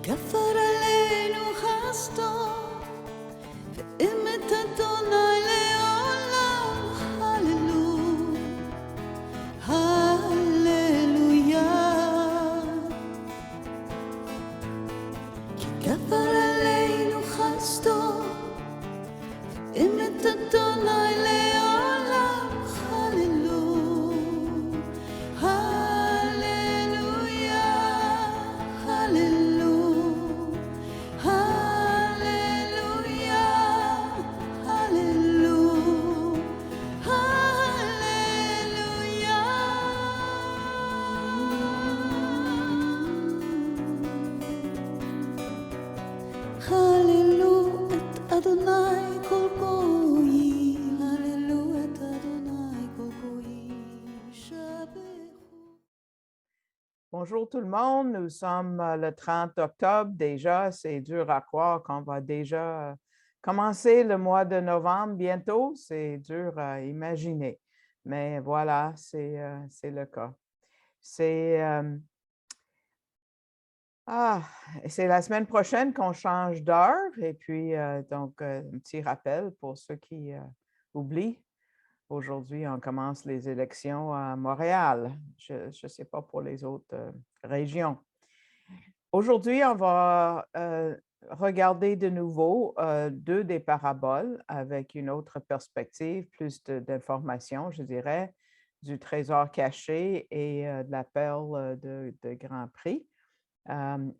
כפר עלינו חסדו, ואמת אדוני לעולם, הללויה. כי כפר עלינו חסדו, ואמת אדוני לעולם, הללויה, הללויה, הללויה. הללו את אדוני כל גויים, הללו את אדוני כל גויים, שבחו. Bonjour tout le monde, nous sommes le 30 octobre déjà, c'est dur à croire qu'on va déjà commencer le mois de novembre bientôt, c'est dur à imaginer, mais voilà, c'est le cas. C'est la semaine prochaine qu'on change d'heure et puis donc un petit rappel pour ceux qui oublient. Aujourd'hui, on commence les élections à Montréal. Je ne sais pas pour les autres régions. Aujourd'hui, on va regarder de nouveau deux des paraboles avec une autre perspective, plus d'informations, je dirais, du trésor caché et de la perle de Grand Prix.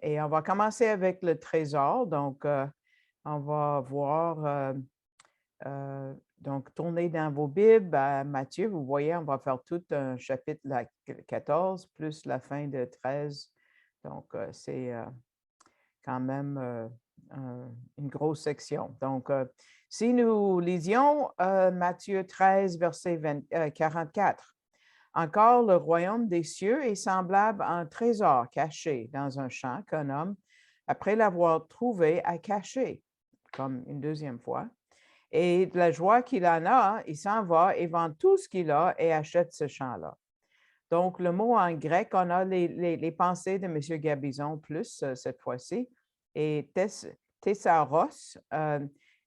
Et on va commencer avec le trésor. Donc, on va voir donc, tournez dans vos Bibles à Matthieu. Vous voyez, on va faire tout un chapitre 14 plus la fin de 13. Donc, c'est quand même une grosse section. Donc, si nous lisions Matthieu 13, verset 44. Encore, le royaume des cieux est semblable à un trésor caché dans un champ qu'un homme, après l'avoir trouvé, a caché, comme une deuxième fois. Et de la joie qu'il en a, il s'en va et vend tout ce qu'il a et achète ce champ-là. Donc, le mot en grec, on a les pensées de M. Gabizon plus cette fois-ci, et thessaros,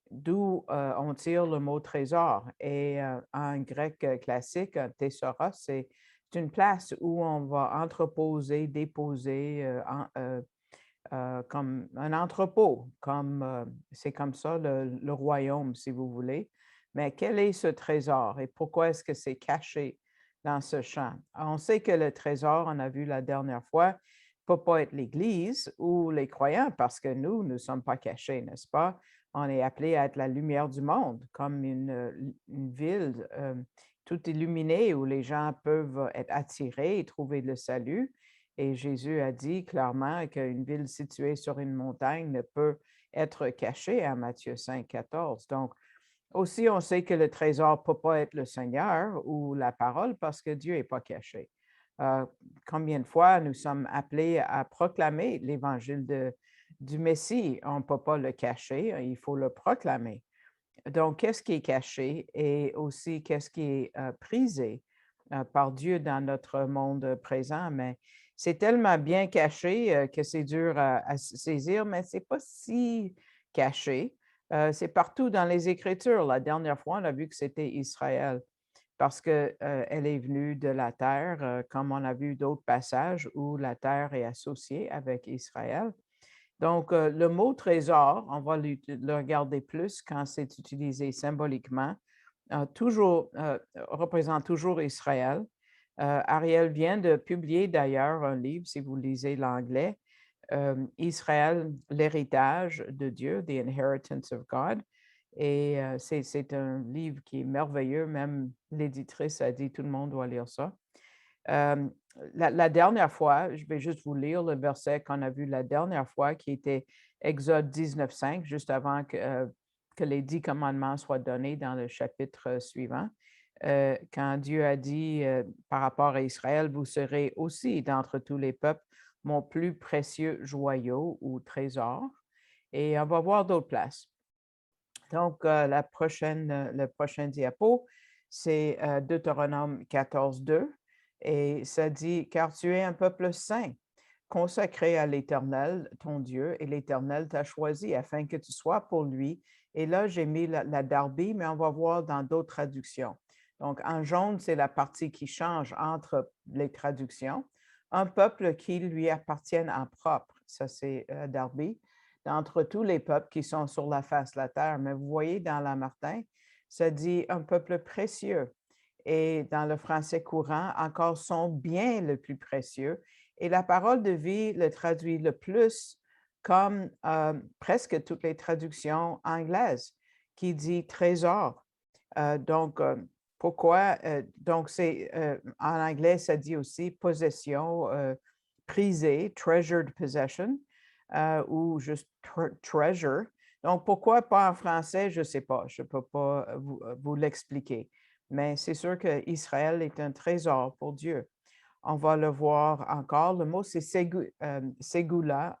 d'où on tire le mot trésor. Et en grec classique, thessaros, c'est une place où on va entreposer, déposer, comme un entrepôt, c'est comme ça le royaume, si vous voulez. Mais quel est ce trésor et pourquoi est-ce que c'est caché dans ce champ? On sait que le trésor, on a vu la dernière fois, ne peut pas être l'Église ou les croyants parce que nous ne sommes pas cachés, n'est-ce pas? On est appelé à être la lumière du monde, comme une ville tout illuminée où les gens peuvent être attirés et trouver le salut. Et Jésus a dit clairement qu'une ville située sur une montagne ne peut être cachée à Matthieu 5, 14. Donc, aussi, on sait que le trésor ne peut pas être le Seigneur ou la parole parce que Dieu n'est pas caché. Combien de fois nous sommes appelés à proclamer l'évangile du Messie? On ne peut pas le cacher, il faut le proclamer. Donc, qu'est-ce qui est caché et aussi qu'est-ce qui est prisé par Dieu dans notre monde présent? Mais c'est tellement bien caché que c'est dur à saisir, mais ce n'est pas si caché. C'est partout dans les Écritures. La dernière fois, on a vu que c'était Israël parce qu'elle est venue de la terre, comme on a vu d'autres passages où la terre est associée avec Israël. Donc, le mot trésor, on va le regarder plus quand c'est utilisé symboliquement, représente toujours Israël. Ariel vient de publier d'ailleurs un livre, si vous lisez l'anglais, Israël, l'héritage de Dieu, The Inheritance of God. Et c'est un livre qui est merveilleux, même l'éditrice a dit tout le monde doit lire ça. La dernière fois, je vais juste vous lire le verset qu'on a vu la dernière fois, qui était Exode 19.5, juste avant que les 10 commandements soient donnés dans le chapitre suivant. Quand Dieu a dit par rapport à Israël, vous serez aussi d'entre tous les peuples mon plus précieux joyau ou trésor. Et on va voir d'autres places. Donc, le prochain diapo, c'est Deutéronome 14.2. Et ça dit, car tu es un peuple saint, consacré à l'Éternel, ton Dieu, et l'Éternel t'a choisi afin que tu sois pour lui. Et là, j'ai mis la Darby, mais on va voir dans d'autres traductions. Donc, en jaune, c'est la partie qui change entre les traductions. Un peuple qui lui appartienne en propre, ça c'est Darby, d'entre tous les peuples qui sont sur la face de la terre. Mais vous voyez, dans la Martin, ça dit un peuple précieux. Et dans le français courant, encore son bien le plus précieux. Et la parole de vie le traduit le plus comme presque toutes les traductions anglaises, qui dit trésor. Donc, pourquoi? Donc, c'est en anglais, ça dit aussi possession, prisée, treasured possession, ou juste treasure. Donc, pourquoi pas en français? Je ne sais pas. Je ne peux pas vous l'expliquer. Mais c'est sûr qu'Israël est un trésor pour Dieu. On va le voir encore. Le mot, c'est Ségoula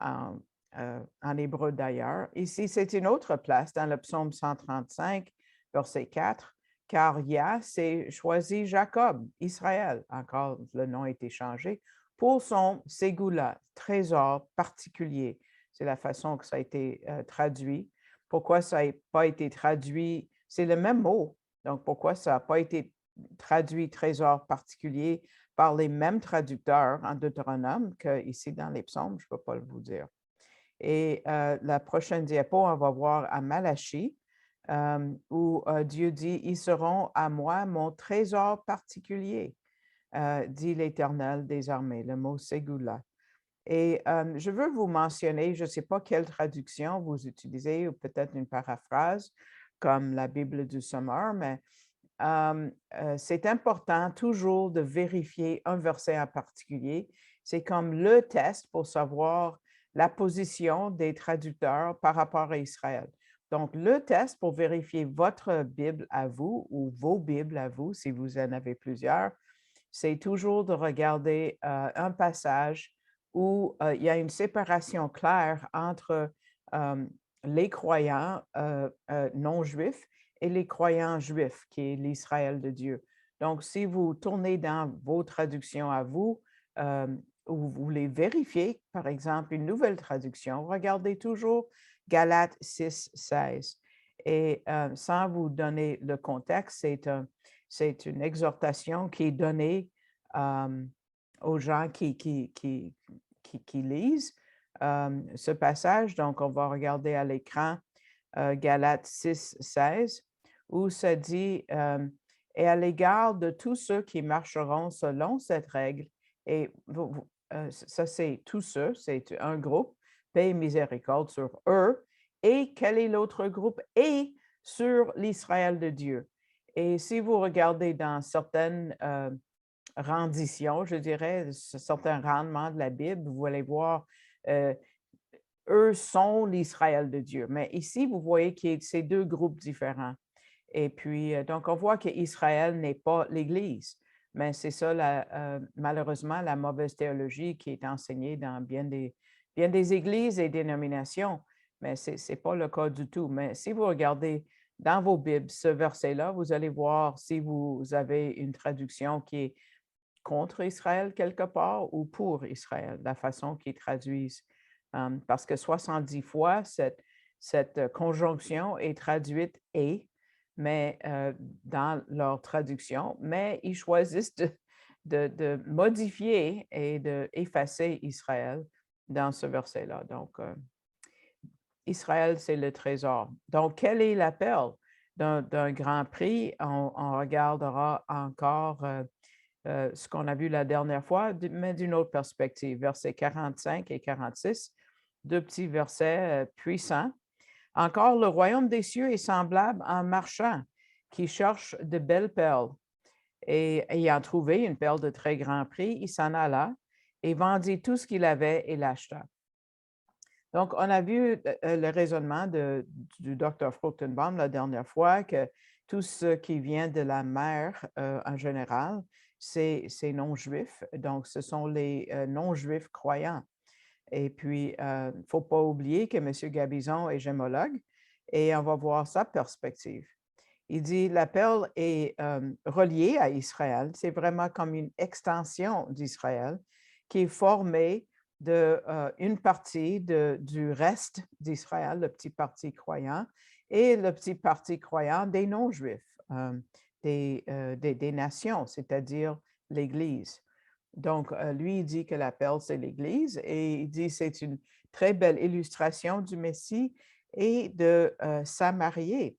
en hébreu d'ailleurs. Ici, c'est une autre place dans le psaume 135, verset 4, car Yah s'est choisi Jacob, Israël, encore le nom a été changé, pour son Ségoula, trésor particulier. C'est la façon que ça a été traduit. Pourquoi ça n'a pas été traduit? C'est le même mot. Donc, pourquoi ça n'a pas été traduit trésor particulier par les mêmes traducteurs en Deutéronome qu'ici dans les psaumes? Je ne peux pas vous dire. Et la prochaine diapo, on va voir à Malachie, où Dieu dit, « Ils seront à moi mon trésor particulier, dit l'Éternel des armées », le mot Ségoula. Et je veux vous mentionner, je ne sais pas quelle traduction vous utilisez, ou peut-être une paraphrase, comme la Bible du Sommeur, mais c'est important toujours de vérifier un verset en particulier. C'est comme le test pour savoir la position des traducteurs par rapport à Israël. Donc, le test pour vérifier votre Bible à vous ou vos Bibles à vous, si vous en avez plusieurs, c'est toujours de regarder un passage où il y a une séparation claire entre les croyants non-juifs et les croyants juifs, qui est l'Israël de Dieu. Donc, si vous tournez dans vos traductions à vous, ou vous voulez vérifier, par exemple, une nouvelle traduction, regardez toujours Galates 6, 16. Et sans vous donner le contexte, c'est une exhortation qui est donnée aux gens qui lisent ce passage. Donc, on va regarder à l'écran Galates 6, 16, où ça dit et à l'égard de tous ceux qui marcheront selon cette règle, et ça c'est tous ceux, c'est un groupe, paix et miséricorde sur eux, et quel est l'autre groupe? Et sur l'Israël de Dieu. Et si vous regardez dans certaines renditions, je dirais, certains rendements de la Bible, vous allez voir eux sont l'Israël de Dieu. Mais ici, vous voyez que c'est deux groupes différents. Et puis, donc, on voit qu'Israël n'est pas l'Église. Mais c'est ça, malheureusement, la mauvaise théologie qui est enseignée dans bien des églises et dénominations. Mais ce n'est pas le cas du tout. Mais si vous regardez dans vos Bibles ce verset-là, vous allez voir si vous avez une traduction qui est contre Israël quelque part ou pour Israël, la façon qu'ils traduisent. Parce que 70 fois, cette conjonction est traduite « et », mais dans leur traduction, mais ils choisissent de modifier et d'effacer Israël dans ce verset-là. Donc, Israël, c'est le trésor. Donc, quel est l'appel d'un grand prix? On regardera encore ce qu'on a vu la dernière fois, mais d'une autre perspective, versets 45 et 46, deux petits versets puissants. Encore, le royaume des cieux est semblable à un marchand qui cherche de belles perles. Et ayant trouvé une perle de très grand prix, il s'en alla et vendit tout ce qu'il avait et l'acheta. Donc, on a vu le raisonnement du Dr. Fruchtenbaum la dernière fois, que tout ce qui vient de la mer en général, c'est non-juifs. Donc, ce sont les non-juifs croyants. Et puis, il ne faut pas oublier que M. Gabizon est gémologue et on va voir sa perspective. Il dit la perle est reliée à Israël. C'est vraiment comme une extension d'Israël qui est formé de une partie du reste d'Israël, le petit parti croyant, et le petit parti croyant des non-juifs, des nations, c'est-à-dire l'Église. Donc, lui, il dit que la perle, c'est l'Église et il dit que c'est une très belle illustration du Messie et de sa mariée,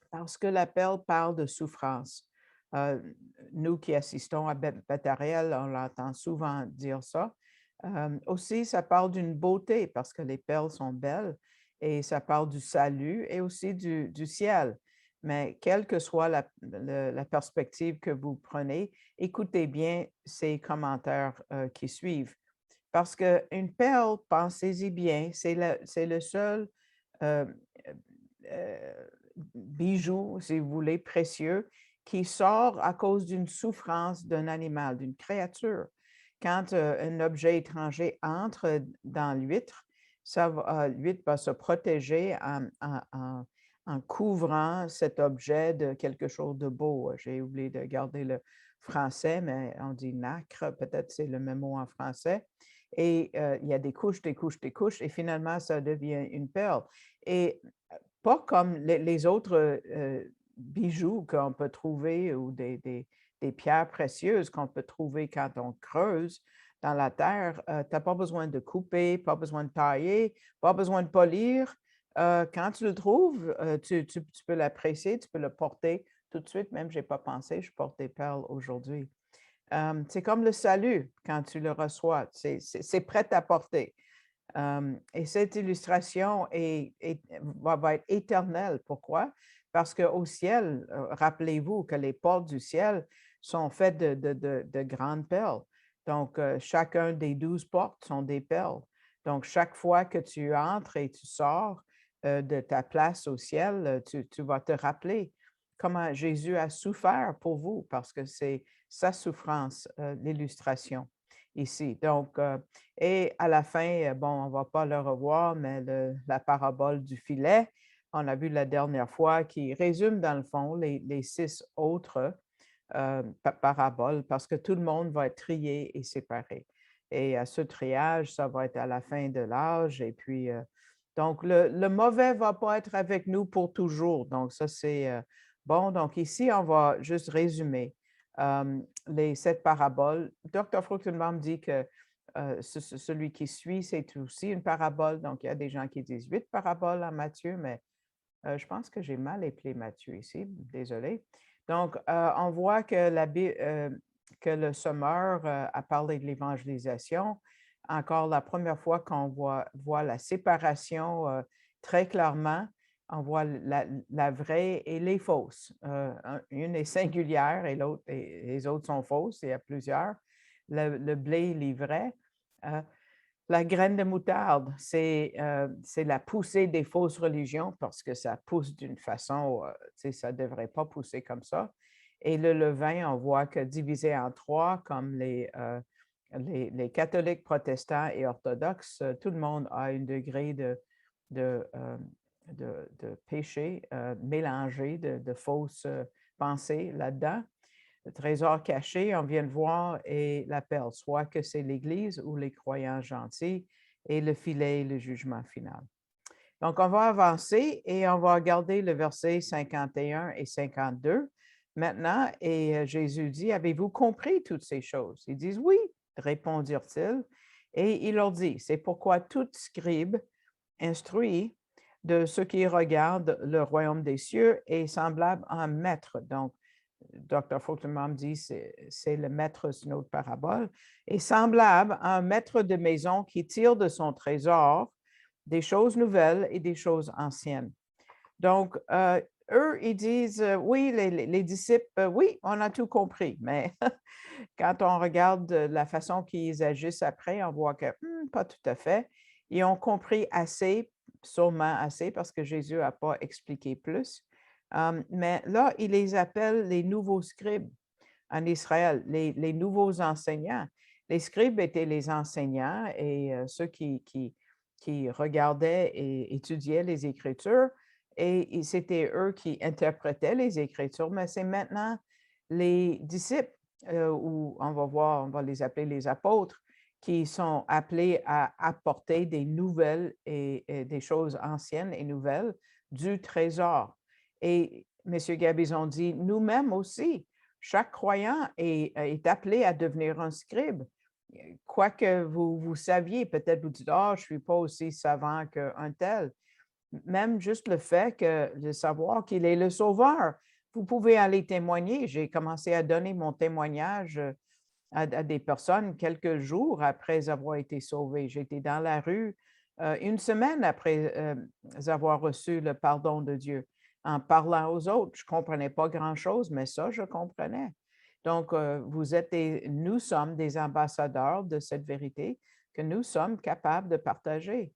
parce que la perle parle de souffrance. Euh, Nous qui assistons à Bethariel, on l'entend souvent dire ça. Aussi, ça parle d'une beauté parce que les perles sont belles et ça parle du salut et aussi du ciel. Mais quelle que soit la perspective que vous prenez, écoutez bien ces commentaires qui suivent. Parce qu'une perle, pensez-y bien, c'est le seul euh, euh, bijou, si vous voulez, précieux, qui sort à cause d'une souffrance d'un animal, d'une créature. Quand un objet étranger entre dans l'huître, l'huître va se protéger en couvrant cet objet de quelque chose de beau. J'ai oublié de garder le français, mais on dit nacre, peut-être c'est le même mot en français. Et il y a des couches, des couches, des couches, et finalement, ça devient une perle. Et pas comme les autres bijoux qu'on peut trouver ou des pierres précieuses qu'on peut trouver quand on creuse dans la terre. Tu n'as pas besoin de couper, pas besoin de tailler, pas besoin de polir. Quand tu le trouves, tu peux l'apprécier, tu peux le porter tout de suite. Même, je n'ai pas pensé, je porte des perles aujourd'hui. C'est comme le salut quand tu le reçois, c'est prêt à porter. Et cette illustration va être éternelle. Pourquoi? Parce qu'au ciel, rappelez-vous que les portes du ciel sont faites de grandes perles. Donc, chacun des 12 portes sont des perles. Donc, chaque fois que tu entres et tu sors de ta place au ciel, tu vas te rappeler comment Jésus a souffert pour vous, parce que c'est sa souffrance, l'illustration ici. Donc, et à la fin, bon, on ne va pas le revoir, mais la parabole du filet, on a vu la dernière fois, qui résume dans le fond les 6 autres paraboles, parce que tout le monde va être trié et séparé. Et à ce triage, ça va être à la fin de l'âge. Et puis, donc, le mauvais ne va pas être avec nous pour toujours. Donc, ça, c'est bon. Donc, ici, on va juste résumer les 7 paraboles. Dr. Fruchtenbaum dit que celui qui suit, c'est aussi une parabole. Donc, il y a des gens qui disent 8 paraboles en Matthieu, mais je pense que j'ai mal appelé Matthieu ici, désolé. Donc, on voit que le sommeur a parlé de l'évangélisation. Encore la première fois qu'on voit la séparation très clairement, on voit la vraie et les fausses. Une est singulière et les autres sont fausses, il y a plusieurs. Le blé, il est vrai. La graine de moutarde, c'est la poussée des fausses religions parce que ça pousse d'une façon, ça ne devrait pas pousser comme ça. Et le levain, on voit que divisé en 3, comme les catholiques, protestants et orthodoxes, tout le monde a un degré de, péché mélangé, de fausses pensées là-dedans. Le trésor caché, on vient de voir, est la perle, soit que c'est l'Église ou les croyants gentils, et le filet, le jugement final. Donc, on va avancer et on va regarder le verset 51 et 52 maintenant. Et Jésus dit, avez-vous compris toutes ces choses? Ils disent, oui, répondirent-ils. Et il leur dit, c'est pourquoi tout scribe instruit de ceux qui regardent le royaume des cieux est semblable à un maître. Donc, Dr. Fulton dit c'est le maître, c'est une autre parabole, est semblable à un maître de maison qui tire de son trésor des choses nouvelles et des choses anciennes. Donc, eux, ils disent, oui, les disciples, oui, on a tout compris, mais quand on regarde la façon qu'ils agissent après, on voit que pas tout à fait. Ils ont compris assez, sûrement assez, parce que Jésus n'a pas expliqué plus. Mais là, il les appelle les nouveaux scribes en Israël, les nouveaux enseignants. Les scribes étaient les enseignants et ceux qui regardaient et étudiaient les Écritures, et c'était eux qui interprétaient les Écritures, mais c'est maintenant les disciples ou on va les appeler les apôtres, qui sont appelés à apporter des nouvelles et des choses anciennes et nouvelles du trésor. Et M. Gabizon dit, nous-mêmes aussi, chaque croyant est appelé à devenir un scribe. Quoique vous saviez, peut-être vous dites, ah, je ne suis pas aussi savant qu'un tel. Même juste le fait de savoir qu'il est le sauveur. Vous pouvez aller témoigner. J'ai commencé à donner mon témoignage à des personnes quelques jours après avoir été sauvé. J'étais dans la rue une semaine après avoir reçu le pardon de Dieu. En parlant aux autres, je ne comprenais pas grand-chose, mais ça, je comprenais. Donc, nous sommes des ambassadeurs de cette vérité que nous sommes capables de partager.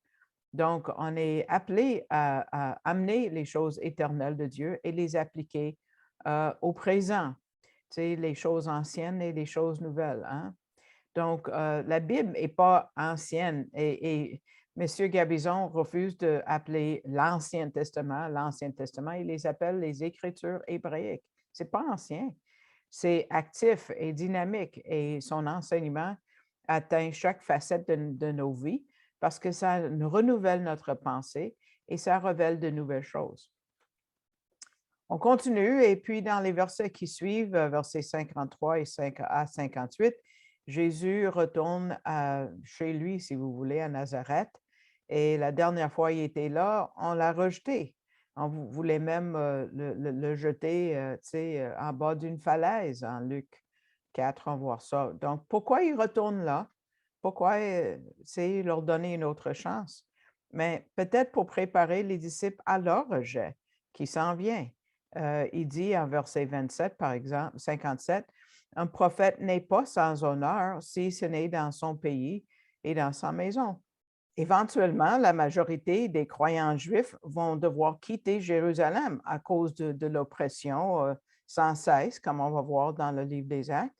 Donc, on est appelé à amener les choses éternelles de Dieu et les appliquer au présent, tu sais, les choses anciennes et les choses nouvelles. Hein? Donc, la Bible n'est pas ancienne et M. Gabizon refuse d'appeler l'Ancien Testament. L'Ancien Testament, il les appelle les Écritures hébraïques. Ce n'est pas ancien, c'est actif et dynamique et son enseignement atteint chaque facette de nos vies parce que ça renouvelle notre pensée et ça révèle de nouvelles choses. On continue et puis dans les versets qui suivent, versets 53 et 5 à 58, Jésus retourne chez lui, si vous voulez, à Nazareth. Et la dernière fois il était là, on l'a rejeté. On voulait même le jeter en bas d'une falaise, en Luc 4, on voit ça. Donc, pourquoi il retourne là? Pourquoi leur donner une autre chance? Mais peut-être pour préparer les disciples à leur rejet qui s'en vient. Il dit en verset 27, par exemple, 57, un prophète n'est pas sans honneur si ce n'est dans son pays et dans sa maison. Éventuellement, la majorité des croyants juifs vont devoir quitter Jérusalem à cause de l'oppression sans cesse, comme on va voir dans le livre des Actes.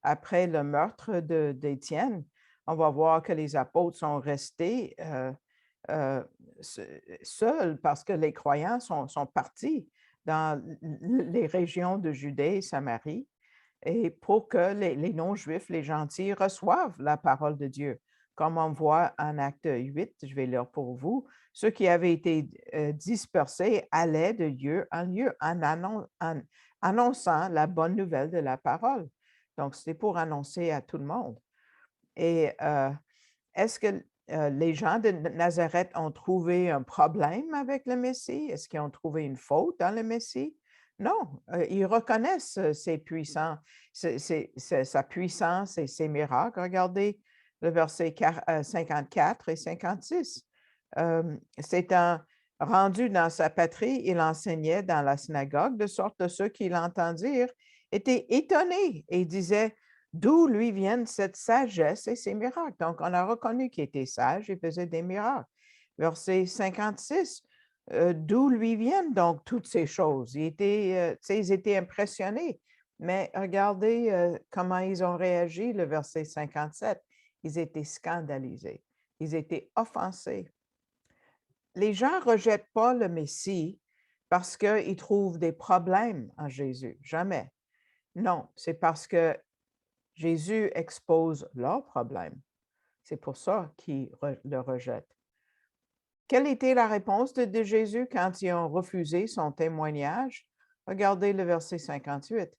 Après le meurtre d'Étienne, on va voir que les apôtres sont restés seuls parce que les croyants sont partis dans les régions de Judée et Samarie et pour que les non-juifs, les gentils, reçoivent la parole de Dieu. Comme on voit en Acte 8, je vais lire pour vous, ceux qui avaient été dispersés allaient de lieu en lieu en annonçant la bonne nouvelle de la parole. Donc, c'était pour annoncer à tout le monde. Et est-ce que les gens de Nazareth ont trouvé un problème avec le Messie? Est-ce qu'ils ont trouvé une faute dans le Messie? Non, ils reconnaissent sa puissance et ses miracles. Regardez le verset 54 et 56. S'étant rendu dans sa patrie, il enseignait dans la synagogue, de sorte que ceux qui l'entendirent étaient étonnés et disaient, d'où lui viennent cette sagesse et ces miracles. Donc, on a reconnu qu'il était sage et faisait des miracles. Verset 56, d'où lui viennent donc toutes ces choses? Ils étaient impressionnés, mais regardez comment ils ont réagi, le verset 57. Ils étaient scandalisés, ils étaient offensés. Les gens ne rejettent pas le Messie parce qu'ils trouvent des problèmes en Jésus, jamais. Non, c'est parce que Jésus expose leurs problèmes. C'est pour ça qu'ils le rejettent. Quelle était la réponse de Jésus quand ils ont refusé son témoignage? Regardez le verset 58.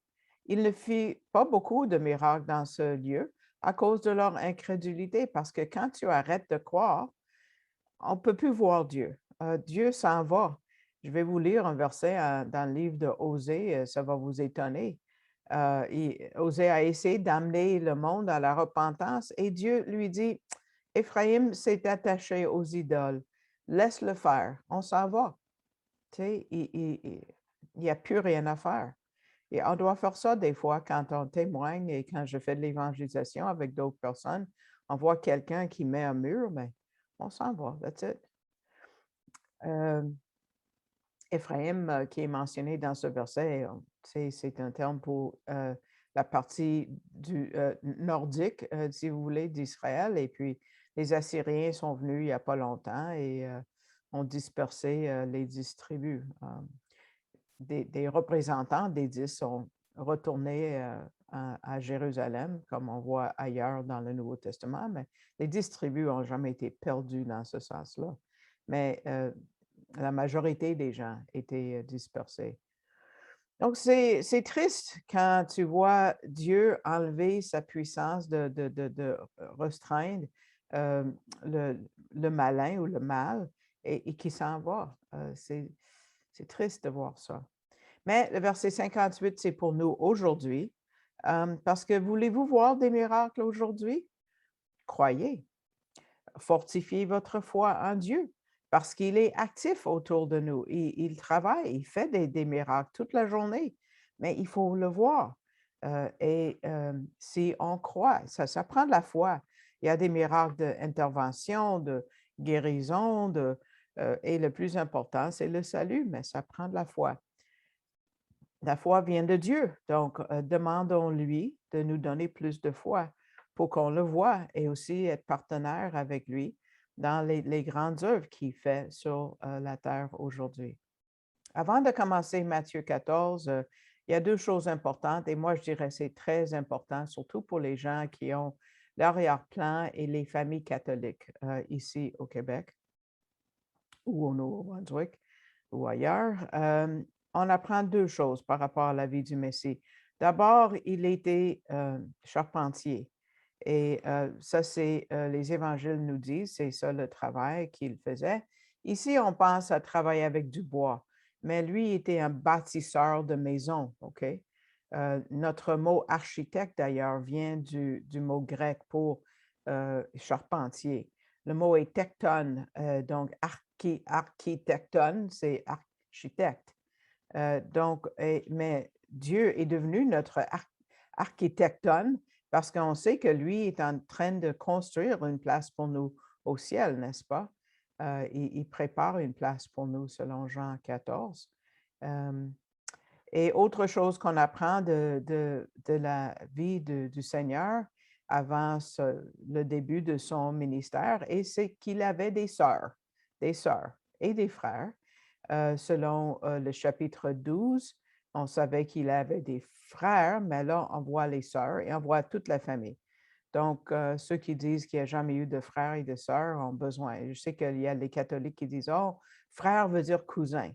Il ne fit pas beaucoup de miracles dans ce lieu à cause de leur incrédulité, parce que quand tu arrêtes de croire, on ne peut plus voir Dieu. Dieu s'en va. Je vais vous lire un verset dans le livre de Osée, ça va vous étonner. Osée a essayé d'amener le monde à la repentance et Dieu lui dit, Éphraïm s'est attaché aux idoles, laisse-le faire, on s'en va. Tu sais, il n'y a plus rien à faire. Et on doit faire ça des fois quand on témoigne et quand je fais de l'évangélisation avec d'autres personnes, on voit quelqu'un qui met un mur, mais on s'en va, that's it. Éphraïm, qui est mentionné dans ce verset, c'est un terme pour la partie nordique, si vous voulez, d'Israël. Et puis, les Assyriens sont venus il n'y a pas longtemps et ont dispersé les 10 tribus. Des représentants des 10 sont retournés à Jérusalem, comme on voit ailleurs dans le Nouveau Testament, mais les 10 tribus n'ont jamais été perdues dans ce sens-là. Mais la majorité des gens étaient dispersés. Donc, c'est triste quand tu vois Dieu enlever sa puissance de restreindre euh, le, le malin ou le mal et qui s'en va. C'est triste de voir ça. Mais le verset 58, c'est pour nous aujourd'hui. Parce que voulez-vous voir des miracles aujourd'hui? Croyez. Fortifiez votre foi en Dieu parce qu'il est actif autour de nous. Il travaille, il fait des miracles toute la journée, mais il faut le voir. Si on croit, ça prend de la foi. Il y a des miracles d'intervention, de guérison, et le plus important, c'est le salut, mais ça prend de la foi. La foi vient de Dieu, donc demandons-lui de nous donner plus de foi pour qu'on le voie et aussi être partenaire avec lui dans les grandes œuvres qu'il fait sur la terre aujourd'hui. Avant de commencer Matthieu 14, il y a deux choses importantes et moi je dirais c'est très important, surtout pour les gens qui ont l'arrière-plan et les familles catholiques ici au Québec ou au Nouveau-Brunswick ou ailleurs. On apprend deux choses par rapport à la vie du Messie. D'abord, il était charpentier. Et ça, c'est les évangiles nous disent, c'est ça le travail qu'il faisait. Ici, on pense à travailler avec du bois, mais lui était un bâtisseur de maisons, OK? Notre mot architecte, d'ailleurs, vient du mot grec pour charpentier. Le mot est tecton, donc architecton, c'est architecte. Mais Dieu est devenu notre architecton parce qu'on sait que lui est en train de construire une place pour nous au ciel, n'est-ce pas? Il prépare une place pour nous selon Jean 14. Et autre chose qu'on apprend de la vie du Seigneur avant le début de son ministère, et c'est qu'il avait des sœurs et des frères. Selon le chapitre 12, on savait qu'il avait des frères, mais là, on voit les sœurs et on voit toute la famille. Donc, ceux qui disent qu'il n'y a jamais eu de frères et de sœurs ont besoin. Je sais qu'il y a les catholiques qui disent, oh, frère veut dire cousin,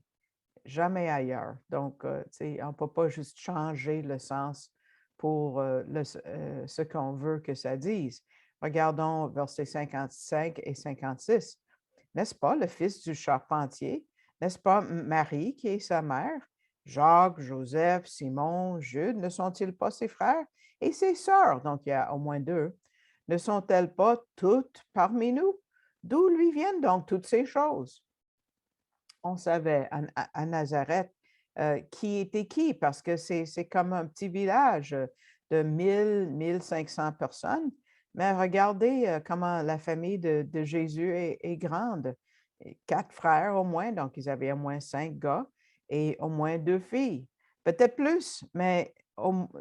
jamais ailleurs. Donc, on ne peut pas juste changer le sens pour ce qu'on veut que ça dise. Regardons versets 55 et 56. N'est-ce pas le fils du charpentier? N'est-ce pas Marie qui est sa mère? Jacques, Joseph, Simon, Jude, ne sont-ils pas ses frères? Et ses sœurs, donc il y a au moins deux, ne sont-elles pas toutes parmi nous? D'où lui viennent donc toutes ces choses? On savait à Nazareth qui était qui, parce que c'est comme un petit village de 1 500 personnes. Mais regardez comment la famille de Jésus est grande. 4 frères au moins, donc ils avaient au moins 5 gars et au moins 2 filles. Peut-être plus, mais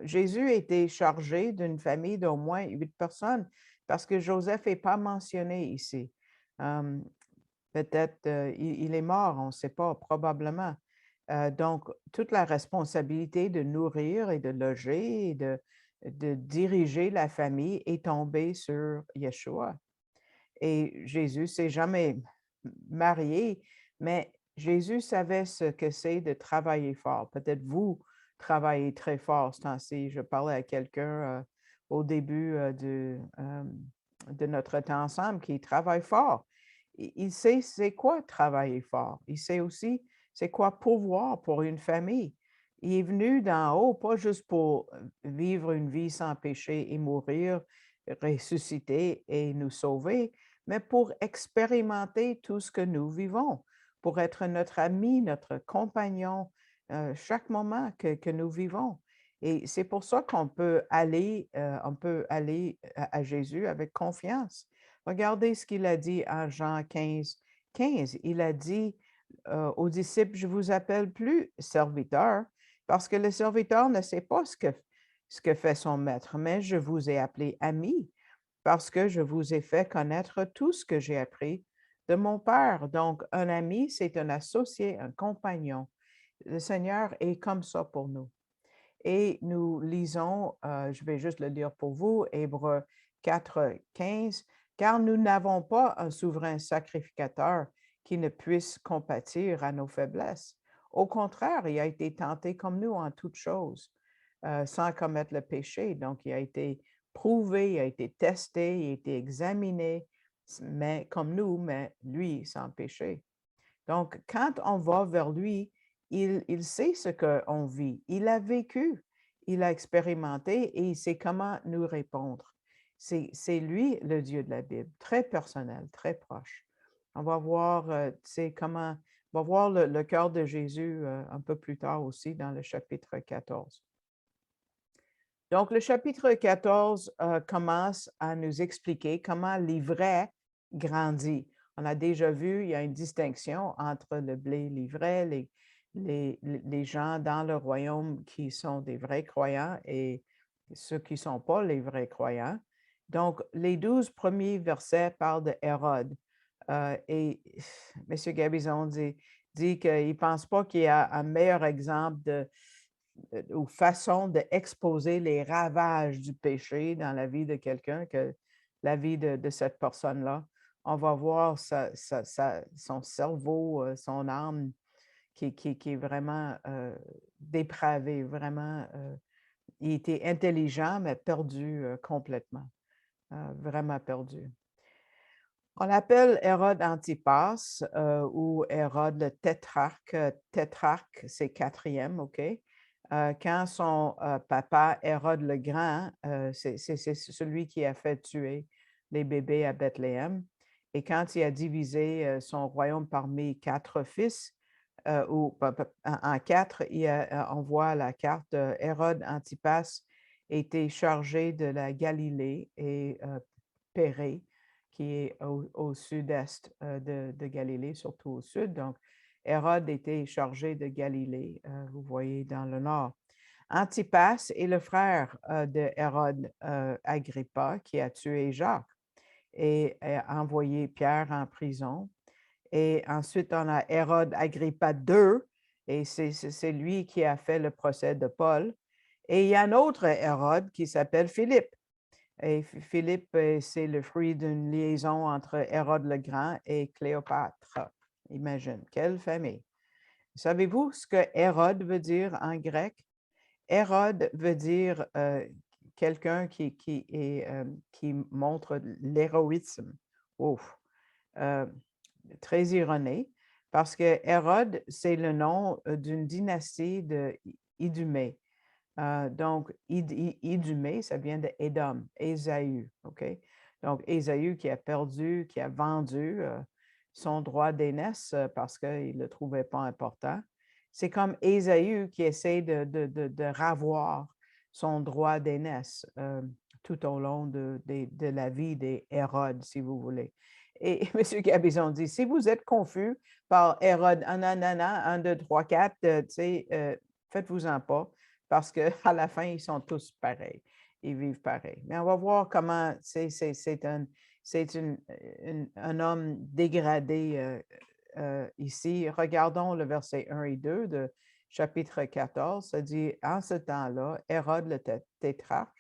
Jésus était chargé d'une famille d'au moins 8 personnes parce que Joseph n'est pas mentionné ici. Peut-être il est mort, on ne sait pas, probablement. Donc, toute la responsabilité de nourrir et de loger et de diriger la famille est tombée sur Yeshua. Et Jésus s'est jamais marié, mais Jésus savait ce que c'est de travailler fort. Peut-être vous travaillez très fort ce temps-ci. Je parlais à quelqu'un au début de notre temps ensemble qui travaille fort. Il sait c'est quoi travailler fort. Il sait aussi c'est quoi pourvoir pour une famille. Il est venu d'en haut, pas juste pour vivre une vie sans péché et mourir, ressusciter et nous sauver, mais pour expérimenter tout ce que nous vivons, pour être notre ami, notre compagnon, chaque moment que nous vivons. Et c'est pour ça qu'on peut aller à Jésus avec confiance. Regardez ce qu'il a dit en Jean 15. Il a dit aux disciples, je vous appelle plus serviteur, parce que le serviteur ne sait pas ce que fait son maître, mais je vous ai appelé ami parce que je vous ai fait connaître tout ce que j'ai appris de mon Père. Donc, un ami, c'est un associé, un compagnon. Le Seigneur est comme ça pour nous. Et nous lisons, je vais juste le lire pour vous, Hébreux 4, 15, car nous n'avons pas un souverain sacrificateur qui ne puisse compatir à nos faiblesses. Au contraire, il a été tenté comme nous en toutes choses, sans commettre le péché. Donc, il a été prouvé, il a été testé, il a été examiné, mais comme nous, mais lui sans péché. Donc, quand on va vers lui, il sait ce qu'on vit. Il a vécu, il a expérimenté et il sait comment nous répondre. C'est lui le Dieu de la Bible, très personnel, très proche. On va voir, comment, on va voir le cœur de Jésus un peu plus tard aussi dans le chapitre 14. Donc, le chapitre 14 commence à nous expliquer comment l'ivraie grandit. On a déjà vu, il y a une distinction entre le blé l'ivraie, les gens dans le royaume qui sont des vrais croyants et ceux qui ne sont pas les vrais croyants. Donc, les 12 premiers versets parlent de Hérode. Et M. Gabizon dit qu'il ne pense pas qu'il y a un meilleur exemple ou façon d'exposer les ravages du péché dans la vie de quelqu'un que la vie de cette personne-là. On va voir son cerveau, son âme qui est vraiment dépravé, vraiment. Il était intelligent, mais perdu complètement, vraiment perdu. On l'appelle Hérode Antipas ou Hérode le tétrarque. Tétrarque, c'est quatrième, OK? Quand son papa, Hérode le Grand, c'est celui qui a fait tuer les bébés à Bethléem. Et quand il a divisé son royaume parmi 4 fils, ou en 4, on voit la carte, Hérode Antipas était chargé de la Galilée et Pérée, qui est au sud-est de Galilée, surtout au sud. Donc, Hérode était chargé de Galilée, vous voyez, dans le nord. Antipas est le frère de Hérode Agrippa qui a tué Jacques et a envoyé Pierre en prison. Et ensuite, on a Hérode Agrippa II, et c'est lui qui a fait le procès de Paul. Et il y a un autre Hérode qui s'appelle Philippe. Et Philippe, c'est le fruit d'une liaison entre Hérode le Grand et Cléopâtre. Imagine, quelle famille. Savez-vous ce que Hérode veut dire en grec? Hérode veut dire quelqu'un qui montre l'héroïsme. Ouf. Très ironé, parce que Hérode, c'est le nom d'une dynastie de Idumée. Donc, Idumée, ça vient de Édom, Ésaü, OK? Donc, Ésaü qui a perdu, qui a vendu son droit d'aînesse parce qu'il ne le trouvait pas important. C'est comme Ésaü qui essaie de ravoir son droit d'aînesse tout au long de la vie des Hérodes, si vous voulez. Et M. Gabizon dit, si vous êtes confus par Hérode, 1, 2, 3, 4, faites-vous-en pas, parce qu'à la fin, ils sont tous pareils. Ils vivent pareil. Mais on va voir comment c'est un homme dégradé ici. Regardons le verset 1 et 2 de chapitre 14. Ça dit, en ce temps-là, Hérode le tétrarque,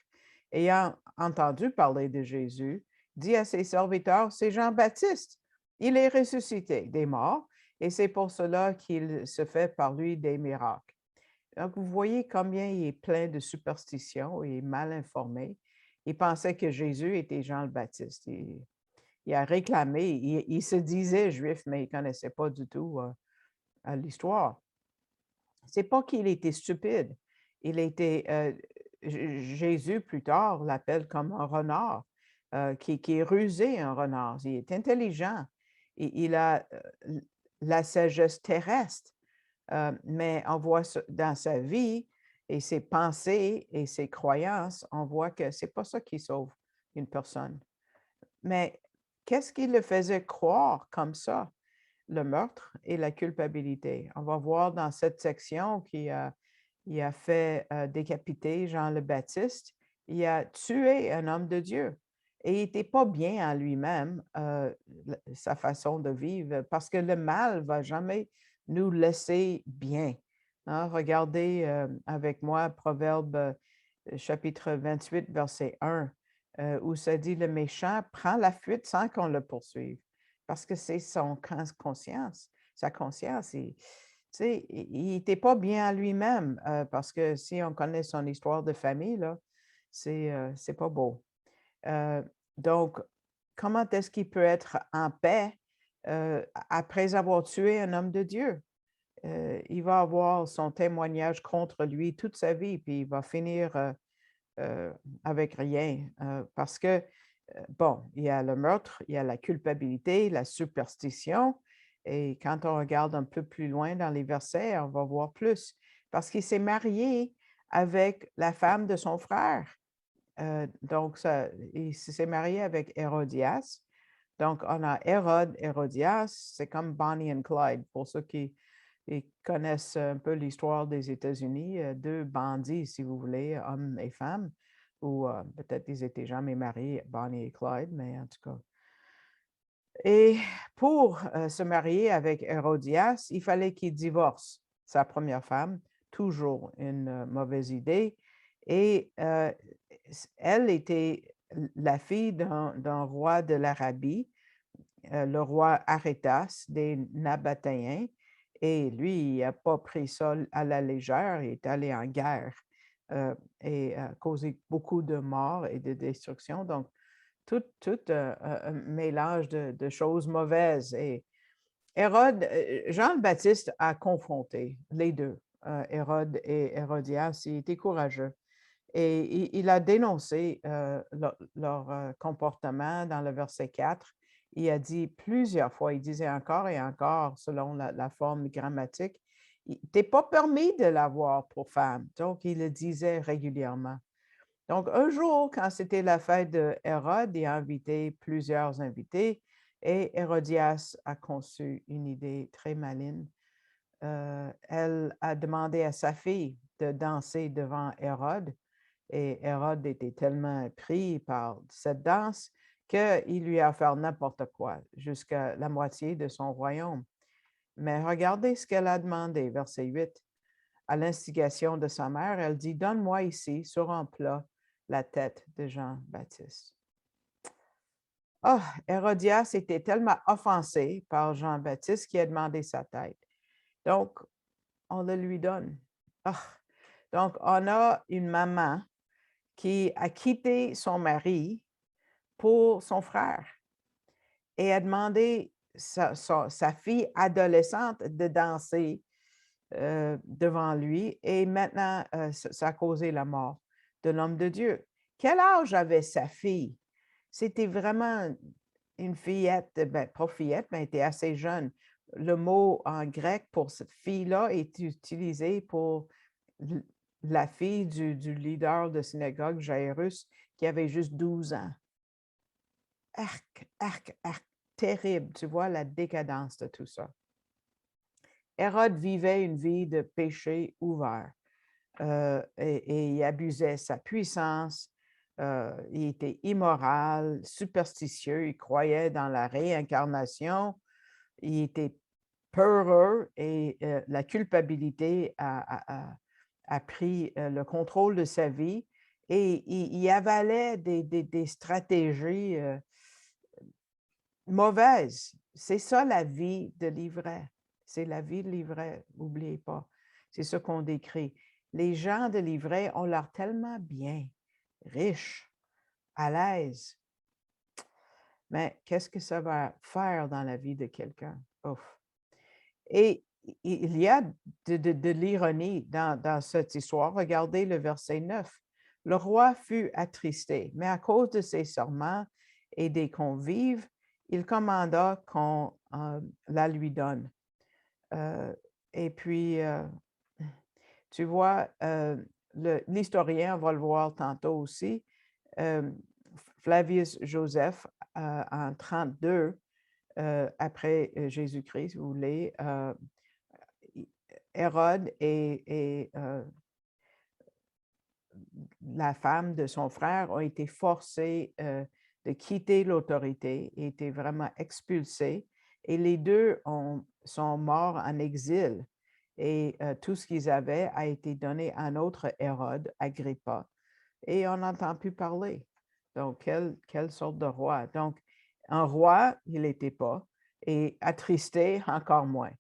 ayant entendu parler de Jésus, dit à ses serviteurs, c'est Jean-Baptiste. Il est ressuscité des morts et c'est pour cela qu'il se fait par lui des miracles. Donc, vous voyez combien il est plein de superstitions et mal informé. Il pensait que Jésus était Jean le Baptiste. Il a réclamé, il se disait juif, mais il ne connaissait pas du tout l'histoire. Ce n'est pas qu'il était stupide. Jésus, plus tard, l'appelle comme un renard, qui est rusé, un renard. Il est intelligent. Il a la sagesse terrestre. Mais on voit dans sa vie et ses pensées et ses croyances, on voit que ce n'est pas ça qui sauve une personne. Mais qu'est-ce qui le faisait croire comme ça? Le meurtre et la culpabilité. On va voir dans cette section qu'il a fait décapiter Jean le Baptiste. Il a tué un homme de Dieu. Et il n'était pas bien en lui-même, sa façon de vivre, parce que le mal ne va jamais nous laisser bien. Hein. Regardez avec moi Proverbe chapitre 28, verset 1, où ça dit: «Le méchant prend la fuite sans qu'on le poursuive», parce que c'est son conscience, sa conscience. Tu sais, il n'était pas bien à lui-même, parce que si on connaît son histoire de famille, là, c'est pas beau. Heu, donc, comment est-ce qu'il peut être en paix, après avoir tué un homme de Dieu? Il va avoir son témoignage contre lui toute sa vie, puis il va finir, heu, avec rien, parce que, bon, il y a le meurtre, il y a la culpabilité, la superstition et quand on regarde un peu plus loin dans les versets, on va voir plus. Parce qu'il s'est marié avec la femme de son frère, donc ça il s'est marié avec Hérodias. Donc on a Hérode, Hérodias, c'est comme Bonnie and Clyde pour ceux qui connaissent un peu l'histoire des États-Unis, 2 bandits, si vous voulez, hommes et femmes, ou peut-être ils étaient jamais mariés, Bonnie et Clyde, mais en tout cas. Et pour se marier avec Hérodias, il fallait qu'il divorce sa première femme, toujours une mauvaise idée. Et elle était la fille d'un roi de l'Arabie, le roi Arétas des Nabatéens. Et lui, il n'a pas pris ça à la légère, il est allé en guerre et a causé beaucoup de morts et de destruction. Donc, tout un mélange de choses mauvaises. Et Hérode, Jean le Baptiste a confronté les deux, Hérode et Hérodias. Il était courageux. Et il a dénoncé leur comportement dans le verset 4. Il a dit plusieurs fois, il disait encore et encore, selon la forme grammatique, t'es pas permis de l'avoir pour femme. Donc, il le disait régulièrement. Donc, un jour, quand c'était la fête de Hérode, il a invité plusieurs invités et Hérodias a conçu une idée très maligne. Elle a demandé à sa fille de danser devant Hérode et Hérode était tellement pris par cette danse qu'il lui a offert n'importe quoi, jusqu'à la moitié de son royaume. Mais regardez ce qu'elle a demandé, verset 8. À l'instigation de sa mère, elle dit: «Donne-moi ici, sur un plat, la tête de Jean-Baptiste.» Ah! Hérodias était tellement offensé par Jean-Baptiste qu'il a demandé sa tête. Donc, on le lui donne. Ah! Donc, on a une maman qui a quitté son mari pour son frère et a demandé sa fille adolescente de danser devant lui et maintenant, ça a causé la mort de l'homme de Dieu. Quel âge avait sa fille? C'était vraiment une fillette, ben, pas fillette, mais elle était assez jeune. Le mot en grec pour cette fille-là est utilisé pour l la fille du leader de synagogue, Jairus, qui avait juste 12 ans. Arc, arc, arc, terrible, tu vois la décadence de tout ça. Hérode vivait une vie de péché ouvert et il abusait sa puissance, il était immoral, superstitieux, il croyait dans la réincarnation, il était peureux et la culpabilité a pris le contrôle de sa vie et il avalait des stratégies mauvaises. C'est ça la vie de l'ivraie. C'est la vie de l'ivraie, n'oubliez pas. C'est ce qu'on décrit. Les gens de l'ivraie ont l'air tellement bien, riches, à l'aise. Mais qu'est-ce que ça va faire dans la vie de quelqu'un? Ouf! Et il y a de l'ironie dans cette histoire. Regardez le verset 9. Le roi fut attristé, mais à cause de ses serments et des convives, il commanda qu'on la lui donne. Euh, et puis, tu vois, l'historien, on va le voir tantôt aussi, euh, Flavius Joseph, en 32, après Jésus-Christ, si vous voulez, Hérode et la femme de son frère ont été forcés de quitter l'autorité et étaient vraiment expulsés. Et les deux sont morts en exil. et tout ce qu'ils avaient a été donné à un autre Hérode, Agrippa, et on n'entend plus parler. Donc, quelle sorte de roi? Donc, un roi, il n'était pas, et attristé, encore moins.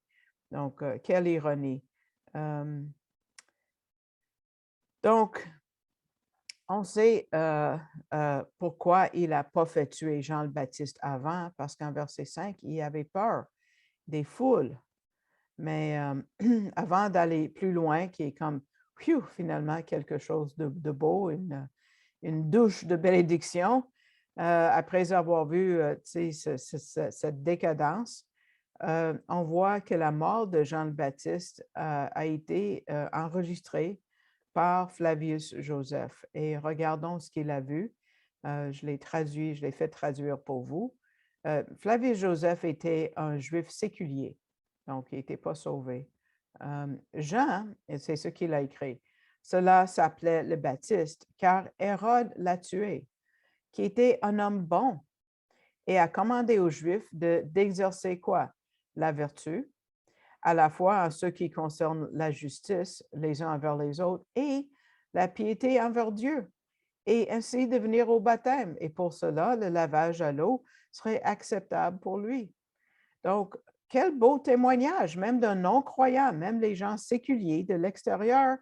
Donc, quelle ironie. Donc, on sait pourquoi il n'a pas fait tuer Jean le Baptiste avant, parce qu'en verset 5, il avait peur des foules. Mais avant d'aller plus loin, qui est comme, finalement, quelque chose de beau, une douche de bénédiction, après avoir vu cette décadence, on voit que la mort de Jean le Baptiste a été enregistrée par Flavius Joseph. Et regardons ce qu'il a vu. Je l'ai fait traduire pour vous. Flavius Joseph était un juif séculier, donc il n'était pas sauvé. Jean, et c'est ce qu'il a écrit, cela s'appelait le Baptiste, car Hérode l'a tué, qui était un homme bon, et a commandé aux Juifs d'exercer quoi? La vertu, à la fois en ce qui concerne la justice les uns envers les autres et la piété envers Dieu, et ainsi de venir au baptême. Et pour cela, le lavage à l'eau serait acceptable pour lui. Donc, quel beau témoignage, même d'un non-croyant, même les gens séculiers de l'extérieur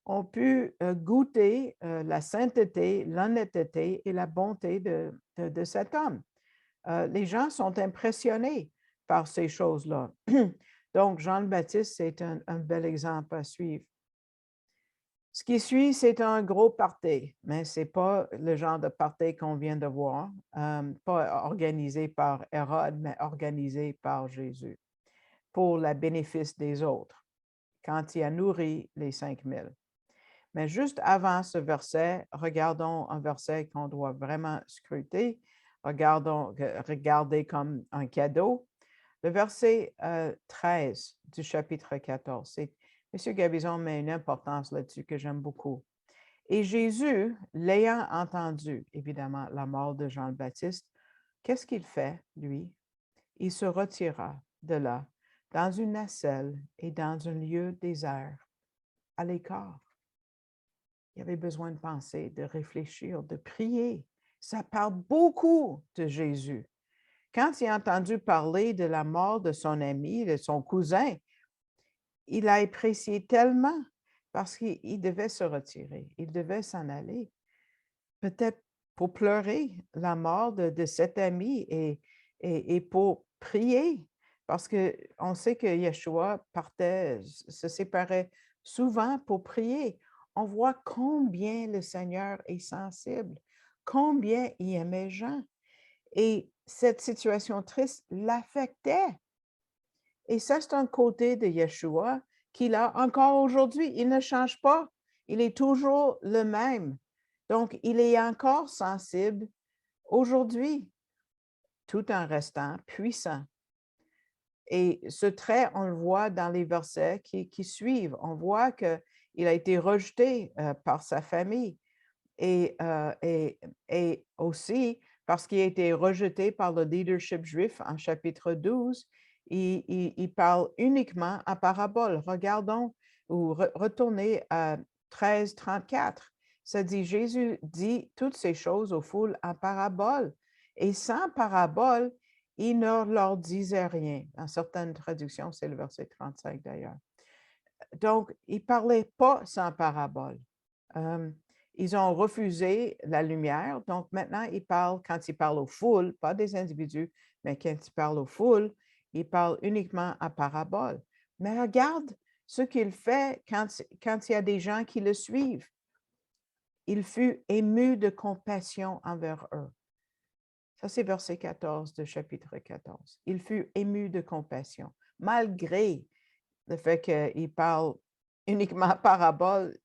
ont pu goûter la sainteté, l'honnêteté et la bonté de cet homme. Les gens sont impressionnés par ces choses-là. Donc, Jean le Baptiste, c'est un bel exemple à suivre. Ce qui suit, c'est un gros party, mais ce n'est pas le genre de party qu'on vient de voir, pas organisé par Hérode, mais organisé par Jésus, pour le bénéfice des autres, quand il a nourri les 5000. Mais juste avant ce verset, regardons un verset qu'on doit vraiment scruter, regarder comme un cadeau. Le verset 13 du chapitre 14, M. Gabizon met une importance là-dessus que j'aime beaucoup. Et Jésus, l'ayant entendu, évidemment, la mort de Jean le Baptiste, qu'est-ce qu'il fait, lui? Il se retira de là, dans une nacelle et dans un lieu désert, à l'écart. Il avait besoin de penser, de réfléchir, de prier. Ça parle beaucoup de Jésus. Quand il a entendu parler de la mort de son ami, de son cousin, il a apprécié tellement parce qu'il devait se retirer, il devait s'en aller, peut-être pour pleurer la mort de cet ami et pour prier, parce qu'on sait que Yeshua partait, se séparait souvent pour prier. On voit combien le Seigneur est sensible, combien il aimait Jean. Et cette situation triste l'affectait. Et ça, c'est un côté de Yeshua qu'il a encore aujourd'hui. Il ne change pas. Il est toujours le même. Donc, il est encore sensible aujourd'hui, tout en restant puissant. Et ce trait, on le voit dans les versets qui suivent. On voit qu'il a été rejeté par sa famille et aussi parce qu'il a été rejeté par le leadership juif en chapitre 12, il parle uniquement en parabole. Regardons ou retournez à 13:34. Ça dit, Jésus dit toutes ces choses aux foules en parabole. Et sans parabole, il ne leur disait rien. Dans certaines traductions, c'est le verset 35 d'ailleurs. Donc, il ne parlait pas sans parabole. Ils ont refusé la lumière. Donc, maintenant, quand il parle aux foules, pas des individus, mais quand il parle aux foules, il parle uniquement à parabole. Mais regarde ce qu'il fait quand il y a des gens qui le suivent. Il fut ému de compassion envers eux. Ça, c'est verset 14 de chapitre 14. Il fut ému de compassion, malgré le fait qu'il parle uniquement parabole.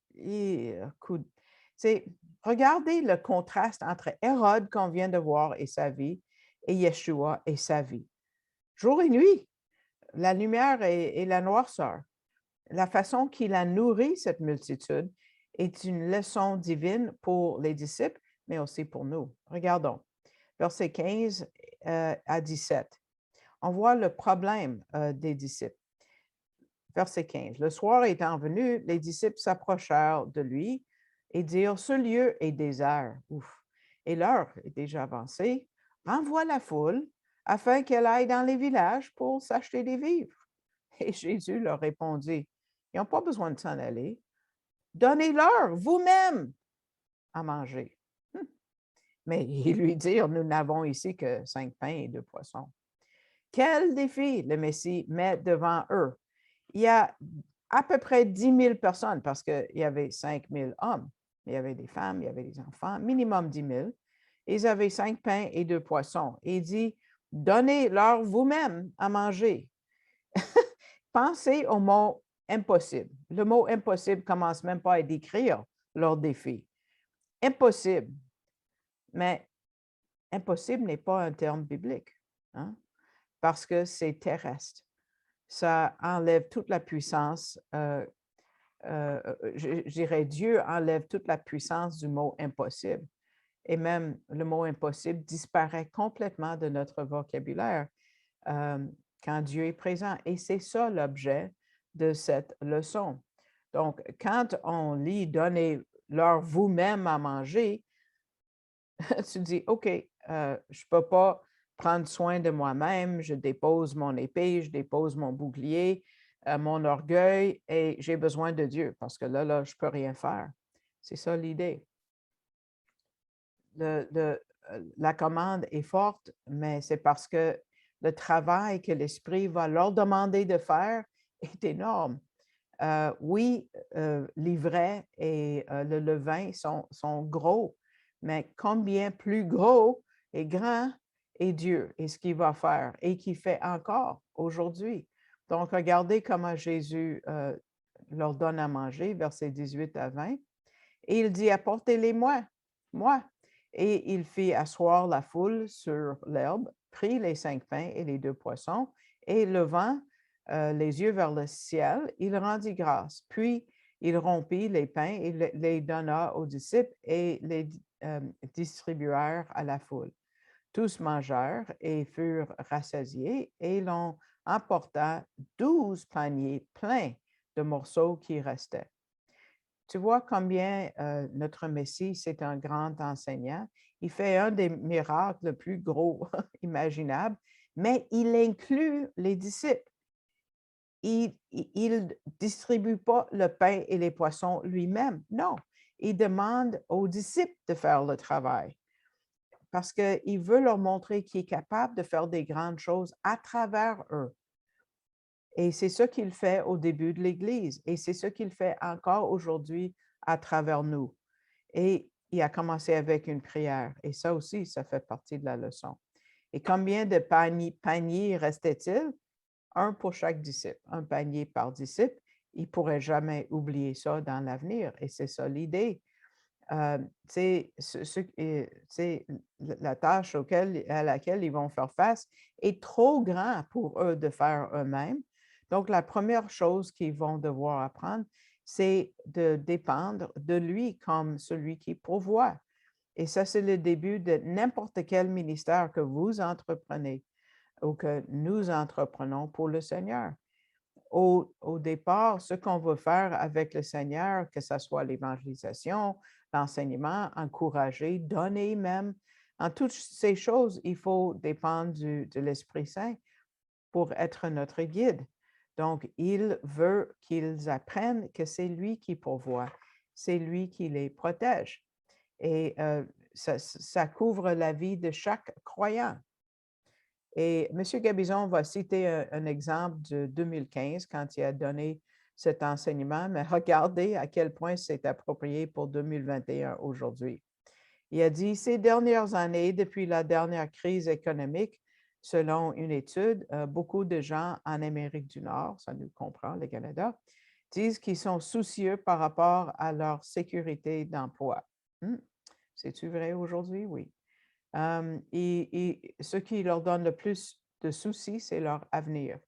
Regardez le contraste entre Hérode qu'on vient de voir et sa vie, et Yeshua et sa vie. Jour et nuit, la lumière et la noirceur. La façon qu'il a nourri cette multitude est une leçon divine pour les disciples, mais aussi pour nous. Regardons, versets 15 à 17. On voit le problème des disciples. Verset 15. Le soir étant venu, les disciples s'approchèrent de lui et dirent, ce lieu est désert. Ouf. Et l'heure est déjà avancée. Renvoie la foule afin qu'elle aille dans les villages pour s'acheter des vivres. Et Jésus leur répondit, ils n'ont pas besoin de s'en aller. Donnez-leur vous-même à manger. Mais ils lui dirent, nous n'avons ici que 5 pains et 2 poissons. Quel défi le Messie met devant eux? Il y a à peu près 10 000 personnes parce qu'il y avait 5 000 hommes. Il y avait des femmes, il y avait des enfants, minimum 10 000. Ils avaient 5 pains et 2 poissons. Et il dit, donnez-leur vous-même à manger. Pensez au mot impossible. Le mot impossible commence même pas à décrire leur défi. Impossible. Mais impossible n'est pas un terme biblique, hein, parce que c'est terrestre. Ça enlève toute la puissance. Je dirais, Dieu enlève toute la puissance du mot impossible. Et même le mot impossible disparaît complètement de notre vocabulaire quand Dieu est présent. Et c'est ça l'objet de cette leçon. Donc, quand on lit « Donnez-leur vous-même à manger », tu dis, OK, je ne peux pas prendre soin de moi-même, je dépose mon épée, je dépose mon bouclier, mon orgueil, et j'ai besoin de Dieu parce que là, je ne peux rien faire. C'est ça l'idée. La commande est forte, mais c'est parce que le travail que l'Esprit va leur demander de faire est énorme. Oui, l'ivraie et le levain sont gros, mais combien plus gros et grand est Dieu et ce qu'il va faire et qu'il fait encore aujourd'hui. Donc, regardez comment Jésus leur donne à manger, versets 18 à 20. Et il dit, apportez-les-moi, moi. Et il fit asseoir la foule sur l'herbe, prit les 5 pains et les 2 poissons, et levant les yeux vers le ciel, il rendit grâce. Puis, il rompit les pains et les donna aux disciples et les distribuèrent à la foule. Tous mangèrent et furent rassasiés, et l'on emporta 12 paniers pleins de morceaux qui restaient. Tu vois combien notre Messie, c'est un grand enseignant. Il fait un des miracles les plus gros imaginables, mais il inclut les disciples. Il ne distribue pas le pain et les poissons lui-même. Non, il demande aux disciples de faire le travail parce qu'il veut leur montrer qu'il est capable de faire des grandes choses à travers eux. Et c'est ce qu'il fait au début de l'Église et c'est ce qu'il fait encore aujourd'hui à travers nous. Et il a commencé avec une prière et ça aussi, ça fait partie de la leçon. Et combien de paniers restait-il? Un pour chaque disciple, un panier par disciple. Il ne pourrait jamais oublier ça dans l'avenir et c'est ça l'idée. La tâche à laquelle ils vont faire face est trop grand pour eux de faire eux-mêmes. Donc, la première chose qu'ils vont devoir apprendre, c'est de dépendre de lui comme celui qui pourvoit. Et ça, c'est le début de n'importe quel ministère que vous entreprenez ou que nous entreprenons pour le Seigneur. Au départ, ce qu'on veut faire avec le Seigneur, que ce soit l'évangélisation, l'enseignement, encourager, donner même, en toutes ces choses, il faut dépendre de l'Esprit Saint pour être notre guide. Donc, il veut qu'ils apprennent que c'est lui qui pourvoit, c'est lui qui les protège. Et ça couvre la vie de chaque croyant. Et M. Gabizon va citer un exemple de 2015 quand il a donné cet enseignement, mais regardez à quel point c'est approprié pour 2021 aujourd'hui. Il a dit, ces dernières années, depuis la dernière crise économique, selon une étude, beaucoup de gens en Amérique du Nord, ça nous comprend, le Canada, disent qu'ils sont soucieux par rapport à leur sécurité d'emploi. C'est-tu vrai aujourd'hui? Oui. Et ce qui leur donne le plus de soucis, c'est leur avenir.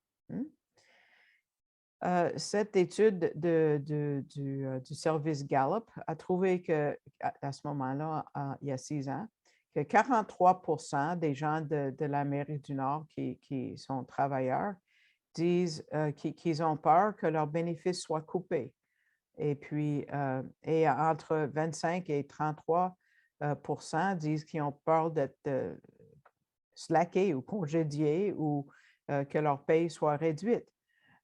Cette étude du service Gallup a trouvé qu'à ce moment-là, il y a 6 ans, que 43% des gens de l'Amérique du Nord qui sont travailleurs disent qu'ils ont peur que leurs bénéfices soient coupés. Et puis, entre 25 et 33 disent qu'ils ont peur d'être slackés ou congédiés ou que leur paye soit réduite.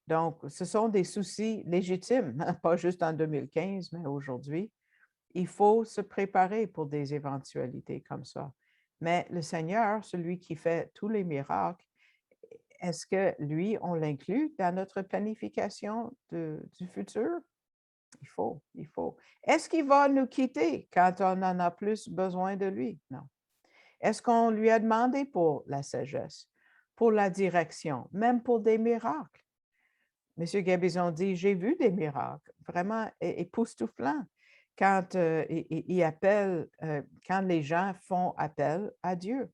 Donc, ce sont des soucis légitimes, pas juste en 2015, mais aujourd'hui. Il faut se préparer pour des éventualités comme ça. Mais le Seigneur, celui qui fait tous les miracles, est-ce que lui, on l'inclut dans notre planification du futur? Il faut. Est-ce qu'il va nous quitter quand on en a plus besoin de lui? Non. Est-ce qu'on lui a demandé pour la sagesse, pour la direction, même pour des miracles? Monsieur Gabizon dit, j'ai vu des miracles vraiment époustouflants quand il appelle, quand les gens font appel à Dieu.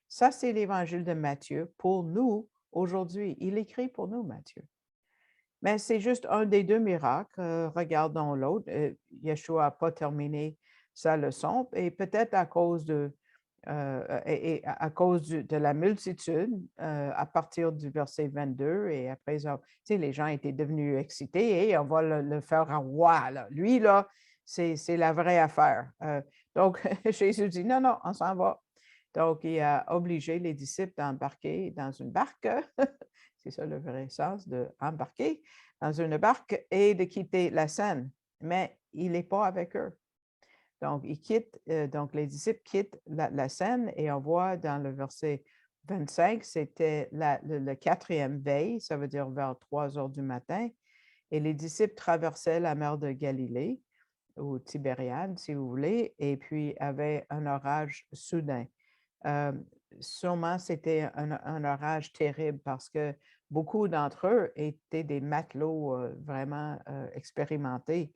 Ça, c'est l'évangile de Matthieu pour nous aujourd'hui. Il écrit pour nous, Matthieu. Mais c'est juste un des deux miracles. Regardons l'autre. Yeshua n'a pas terminé sa leçon et peut-être à cause à cause de la multitude, à partir du verset 22, et après, les gens étaient devenus excités et on va le faire en roi. Là. Lui, là, c'est la vraie affaire. Donc, Jésus dit, non, non, on s'en va. Donc, il a obligé les disciples d'embarquer dans une barque. C'est ça le vrai sens d'embarquer dans une barque et de quitter la scène. Mais il n'est pas avec eux. Donc, donc les disciples quittent la scène et on voit dans le verset 25, c'était le quatrième veille, ça veut dire vers 3 heures du matin, et les disciples traversaient la mer de Galilée, ou Tibériade, si vous voulez, et puis avaient un orage soudain. Sûrement, c'était un orage terrible parce que beaucoup d'entre eux étaient des matelots vraiment expérimentés.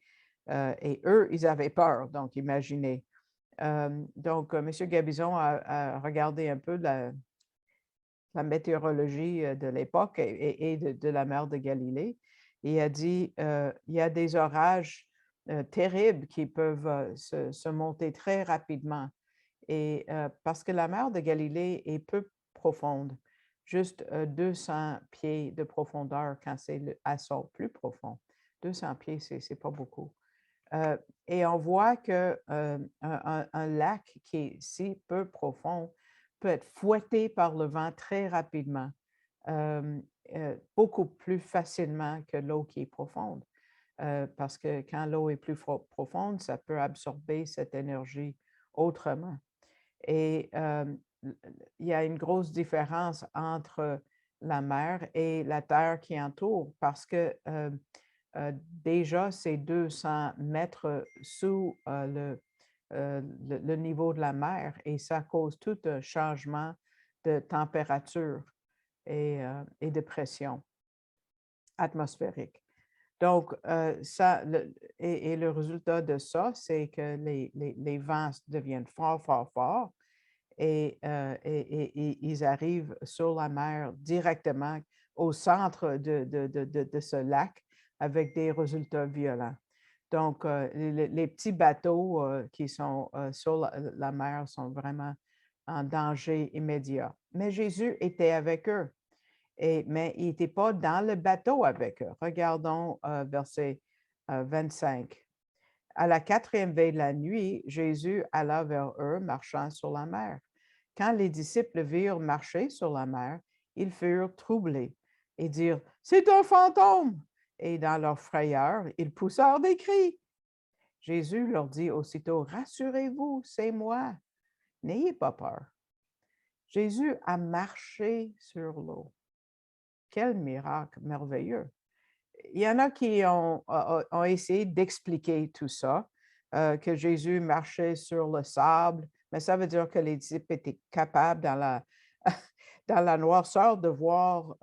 Et eux, ils avaient peur, donc imaginez. Donc, M. Gabizon a regardé un peu la météorologie de l'époque et de la mer de Galilée. Et a dit, il y a des orages terribles qui peuvent se monter très rapidement. Et parce que la mer de Galilée est peu profonde, juste 200 pieds de profondeur quand c'est à son plus profond. 200 pieds, c'est pas beaucoup. Et on voit que un lac qui est si peu profond peut être fouetté par le vent très rapidement, beaucoup plus facilement que l'eau qui est profonde. Parce que quand l'eau est plus profonde, ça peut absorber cette énergie autrement. Et il y a une grosse différence entre la mer et la terre qui entoure parce que déjà, c'est 200 mètres sous le niveau de la mer et ça cause tout un changement de température et de pression atmosphérique. Donc, le résultat de ça, c'est que les vents deviennent fort, fort, forts et ils arrivent sur la mer directement au centre de ce lac avec des résultats violents. Donc, les petits bateaux qui sont sur la mer sont vraiment en danger immédiat. Mais Jésus était avec eux, mais il n'était pas dans le bateau avec eux. Regardons verset 25. À la quatrième veille de la nuit, Jésus alla vers eux marchant sur la mer. Quand les disciples virent marcher sur la mer, ils furent troublés et dirent, c'est un fantôme! Et dans leur frayeur, ils poussèrent des cris. Jésus leur dit aussitôt, rassurez-vous, c'est moi, n'ayez pas peur. Jésus a marché sur l'eau. Quel miracle merveilleux! Il y en a qui ont essayé d'expliquer tout ça, que Jésus marchait sur le sable, mais ça veut dire que les disciples étaient capables dans la noirceur de voir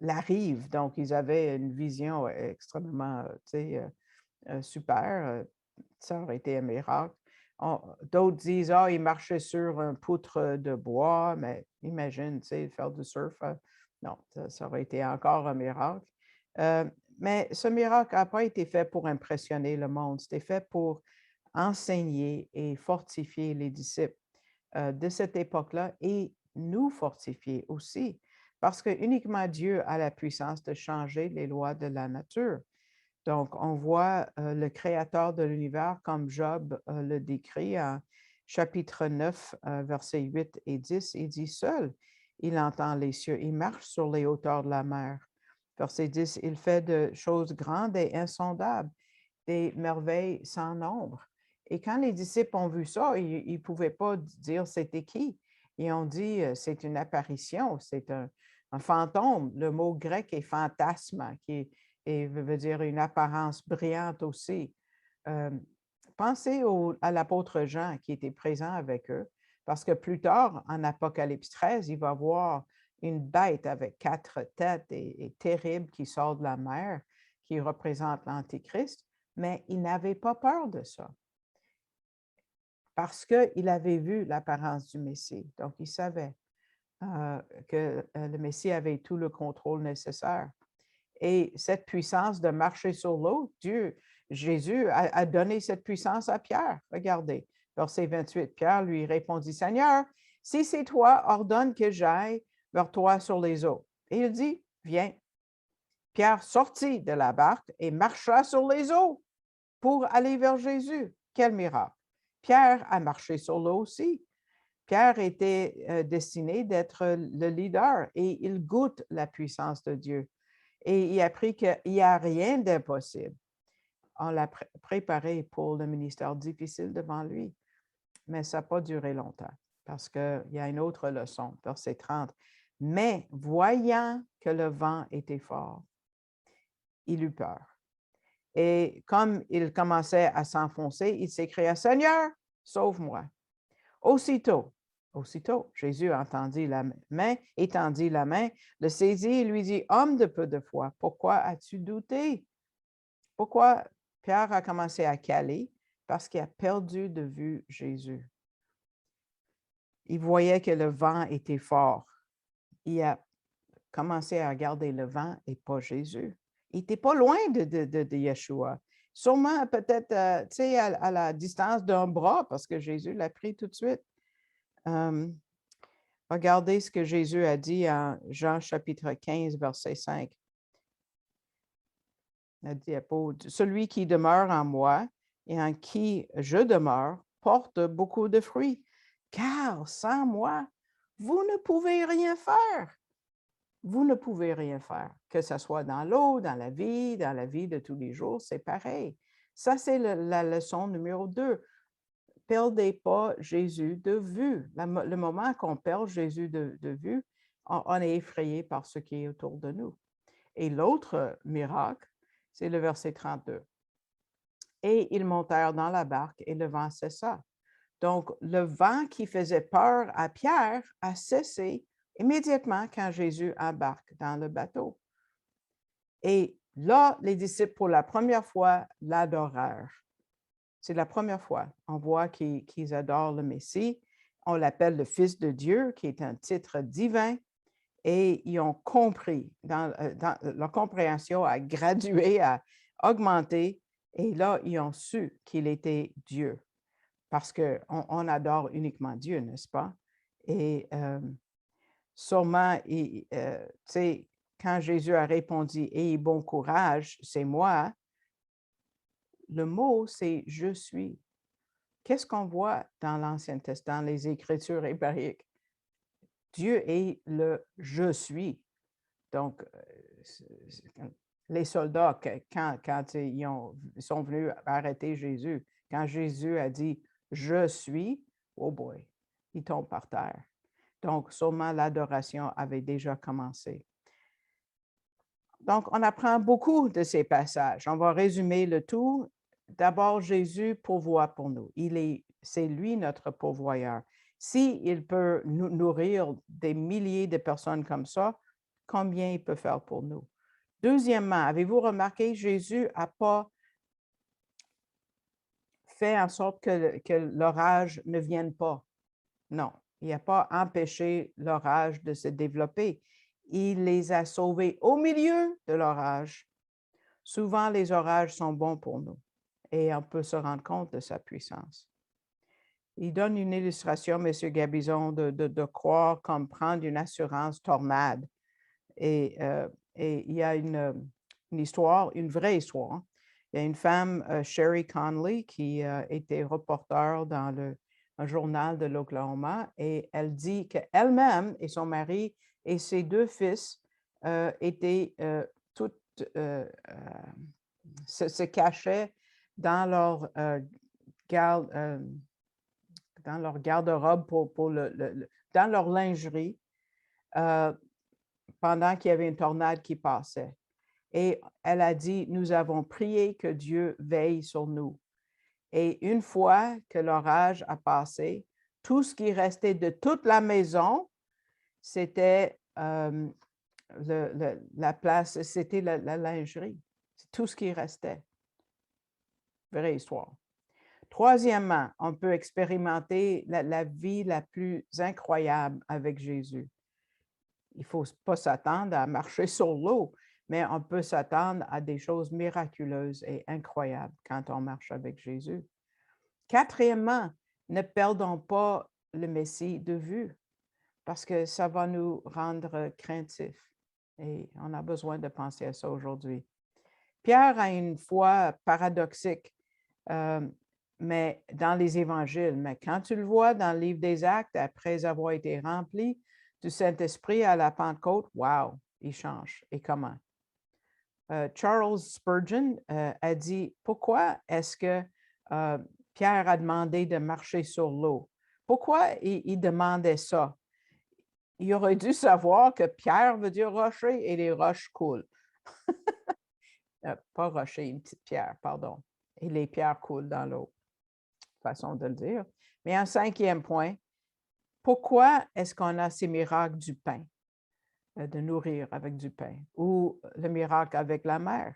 la rive. Donc, ils avaient une vision extrêmement, super. Ça aurait été un miracle. D'autres disent, ah, il marchait sur un poutre de bois, mais imagine, faire du surf. Non, ça aurait été encore un miracle. Mais ce miracle n'a pas été fait pour impressionner le monde, c'était fait pour enseigner et fortifier les disciples de cette époque-là et nous fortifier aussi. parce que uniquement Dieu a la puissance de changer les lois de la nature. Donc, on voit le créateur de l'univers, comme Job le décrit en chapitre 9, versets 8 et 10. Il dit: Seul, il entend les cieux, il marche sur les hauteurs de la mer. Verset 10, il fait de choses grandes et insondables, des merveilles sans nombre. Et quand les disciples ont vu ça, ils ne pouvaient pas dire c'était qui. Ils ont dit c'est une apparition, c'est un fantôme. Le mot grec est fantasme, et veut dire une apparence brillante aussi. Euh, Pensez à l'apôtre Jean qui était présent avec eux, parce que plus tard, en Apocalypse 13, il va voir une bête avec 4 têtes et terrible qui sort de la mer, qui représente l'Antichrist, mais il n'avait pas peur de ça parce qu'il avait vu l'apparence du Messie. Donc, il savait que le Messie avait tout le contrôle nécessaire. Et cette puissance de marcher sur l'eau, Jésus a donné cette puissance à Pierre. Regardez, verset 28, Pierre lui répondit: Seigneur, si c'est toi, ordonne que j'aille vers toi sur les eaux. Et il dit: Viens. Pierre sortit de la barque et marcha sur les eaux pour aller vers Jésus. Quel miracle! Pierre a marché sur l'eau aussi. Pierre était destiné d'être le leader et il goûte la puissance de Dieu. Et il a appris qu'il n'y a rien d'impossible. On l'a préparé pour le ministère difficile devant lui, mais ça n'a pas duré longtemps parce qu'il y a une autre leçon, verset 30. Mais voyant que le vent était fort, il eut peur. Et comme il commençait à s'enfoncer, il s'écria: Seigneur, sauve-moi. Aussitôt, Jésus étendit la main, le saisit et lui dit: Homme de peu de foi, pourquoi as-tu douté? Pourquoi Pierre a commencé à caler? Parce qu'il a perdu de vue Jésus. Il voyait que le vent était fort. Il a commencé à regarder le vent et pas Jésus. Il n'était pas loin de Yeshua. Sûrement peut-être à la distance d'un bras parce que Jésus l'a pris tout de suite. Regardez ce que Jésus a dit en Jean chapitre 15, verset 5. La diapo: Celui qui demeure en moi et en qui je demeure porte beaucoup de fruits, car sans moi, vous ne pouvez rien faire. Vous ne pouvez rien faire, que ce soit dans l'eau, dans la vie de tous les jours, c'est pareil. Ça, c'est la leçon numéro 2. Perdez pas Jésus de vue. Le moment qu'on perd Jésus de vue, on est effrayé par ce qui est autour de nous. Et l'autre miracle, c'est le verset 32. Et ils montèrent dans la barque et le vent cessa. Donc, le vent qui faisait peur à Pierre a cessé immédiatement quand Jésus embarque dans le bateau. Et là, les disciples, pour la première fois, l'adorèrent. C'est la première fois. On voit qu'ils adorent le Messie. On l'appelle le Fils de Dieu, qui est un titre divin. Et ils ont compris, leur compréhension a gradué, a augmenté. Et là, ils ont su qu'il était Dieu. Parce qu'on adore uniquement Dieu, n'est-ce pas? Et sûrement, tu sais, quand Jésus a répondu: Ayez bon courage, c'est moi, le mot, c'est je suis. Qu'est-ce qu'on voit dans l'Ancien Testament, les Écritures hébraïques? Dieu est le je suis. Donc, les soldats, quand ils sont venus arrêter Jésus, quand Jésus a dit je suis, oh boy, ils tombent par terre. Donc, sûrement l'adoration avait déjà commencé. Donc, on apprend beaucoup de ces passages. On va résumer le tout. D'abord, Jésus pourvoit pour nous. C'est lui notre pourvoyeur. S'il peut nous nourrir des milliers de personnes comme ça, combien il peut faire pour nous? Deuxièmement, avez-vous remarqué, Jésus n'a pas fait en sorte que l'orage ne vienne pas. Non, il n'a pas empêché l'orage de se développer. Il les a sauvés au milieu de l'orage. Souvent, les orages sont bons pour nous et on peut se rendre compte de sa puissance. Il donne une illustration, M. Gabizon, de croire comme prendre une assurance tornade. Et il y a une histoire, une vraie histoire. Il y a une femme, Sherry Conley, qui était reporter dans un journal de l'Oklahoma, et elle dit qu'elle-même et son mari et ses 2 fils étaient toutes, se cachaient dans leur, garde, dans leur garde-robe pour dans leur lingerie pendant qu'il y avait une tornade qui passait. Et elle a dit, nous avons prié que Dieu veille sur nous. Et une fois que l'orage a passé, tout ce qui restait de toute la maison, c'était la place, c'était la lingerie. C'est tout ce qui restait. Vraie histoire. Troisièmement, on peut expérimenter la vie la plus incroyable avec Jésus. Il ne faut pas s'attendre à marcher sur l'eau, mais on peut s'attendre à des choses miraculeuses et incroyables quand on marche avec Jésus. Quatrièmement, ne perdons pas le Messie de vue, parce que ça va nous rendre craintifs. Et on a besoin de penser à ça aujourd'hui. Pierre a une foi paradoxique, mais dans les évangiles. Mais quand tu le vois dans le livre des Actes, après avoir été rempli du Saint-Esprit à la Pentecôte, wow, il change. Et comment? Charles Spurgeon a dit, pourquoi est-ce que Pierre a demandé de marcher sur l'eau? Pourquoi il demandait ça? Il aurait dû savoir que Pierre veut dire rocher et les roches coulent. Pas rocher, une petite pierre, pardon. Et les pierres coulent dans l'eau. Façon de le dire. Mais un 5e point, pourquoi est-ce qu'on a ces miracles du pain, de nourrir avec du pain, ou le miracle avec la mer?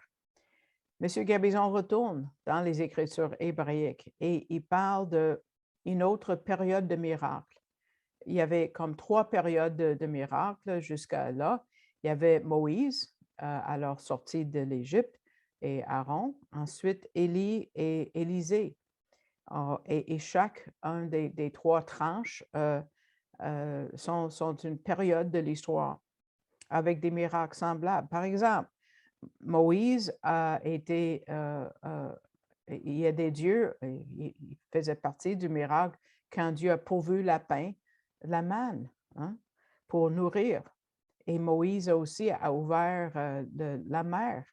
M. Gabizon retourne dans les Écritures hébraïques et il parle d'une autre période de miracles. Il y avait comme 3 périodes de miracles jusqu'à là. Il y avait Moïse à leur sortie de l'Égypte et Aaron. Ensuite, Élie et Élisée. Et chaque un des 3 tranches sont une période de l'histoire avec des miracles semblables. Par exemple, Moïse a été, il y a des dieux, il faisait partie du miracle quand Dieu a pourvu la manne, hein, pour nourrir. Et Moïse aussi a ouvert la mer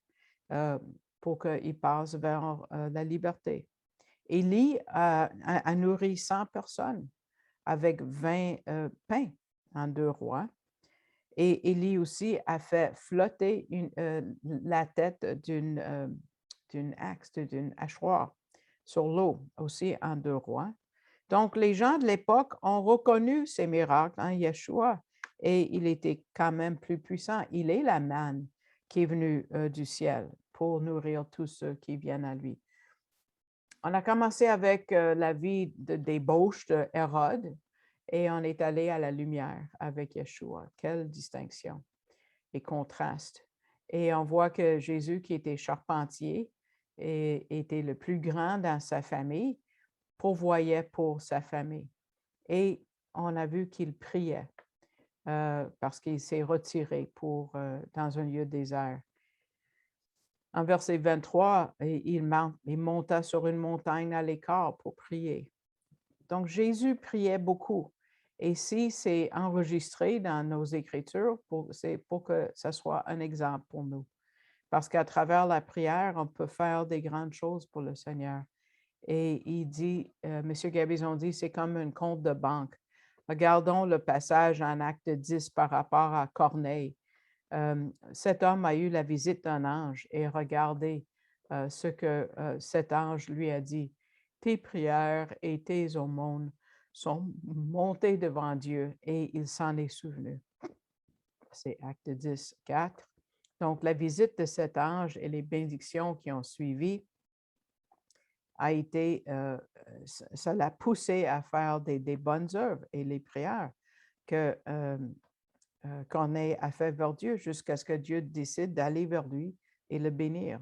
pour qu'il passe vers la liberté. Élie a nourri 100 personnes avec 20 pains en 2 rois. Et Élie aussi a fait flotter la tête d'une axe, d'une hachoir sur l'eau, aussi en 2 rois. Donc, les gens de l'époque ont reconnu ces miracles en Yeshua et il était quand même plus puissant. Il est la manne qui est venue du ciel pour nourrir tous ceux qui viennent à lui. On a commencé avec la vie d'ébauche de Hérode et on est allé à la lumière avec Yeshua. Quelle distinction et contraste. Et on voit que Jésus, qui était charpentier et était le plus grand dans sa famille, pourvoyait pour sa famille. Et on a vu qu'il priait parce qu'il s'est retiré dans un lieu désert. En verset 23, il monta sur une montagne à l'écart pour prier. Donc, Jésus priait beaucoup. Et si c'est enregistré dans nos Écritures, c'est pour que ce soit un exemple pour nous. Parce qu'à travers la prière, on peut faire des grandes choses pour le Seigneur. Et il dit, M. Gabizon dit, c'est comme un compte de banque. Regardons le passage en Acte 10 par rapport à Corneille. Cet homme a eu la visite d'un ange et regardez ce que cet ange lui a dit. Tes prières et tes aumônes sont montées devant Dieu et il s'en est souvenu. C'est Acte 10, 4. Donc, la visite de cet ange et les bénédictions qui ont suivi a été, ça l'a poussé à faire des bonnes œuvres et les prières qu'on a fait vers Dieu jusqu'à ce que Dieu décide d'aller vers lui et le bénir.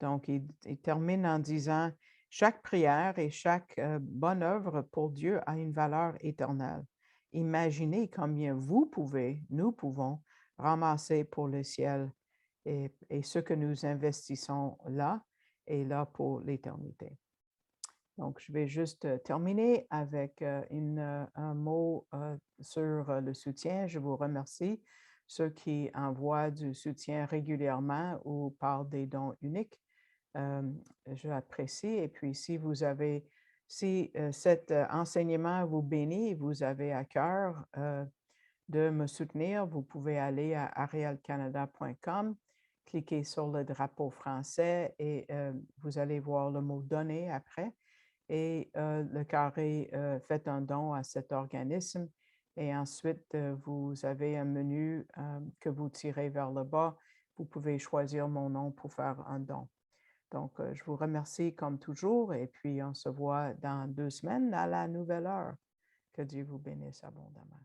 Donc, il termine en disant, chaque prière et chaque bonne œuvre pour Dieu a une valeur éternelle. Imaginez combien nous pouvons ramassé pour le ciel et ce que nous investissons là est là pour l'éternité. Donc, je vais juste terminer avec un mot sur le soutien. Je vous remercie, ceux qui envoient du soutien régulièrement ou par des dons uniques. Je l'apprécie. Et puis, si cet enseignement vous bénit, vous avez à cœur de me soutenir, vous pouvez aller à arielcanada.com, cliquer sur le drapeau français et vous allez voir le mot donner après et le carré faites un don à cet organisme. Et ensuite, vous avez un menu que vous tirez vers le bas. Vous pouvez choisir mon nom pour faire un don. Donc, je vous remercie comme toujours et puis on se voit dans 2 semaines à la nouvelle heure. Que Dieu vous bénisse abondamment.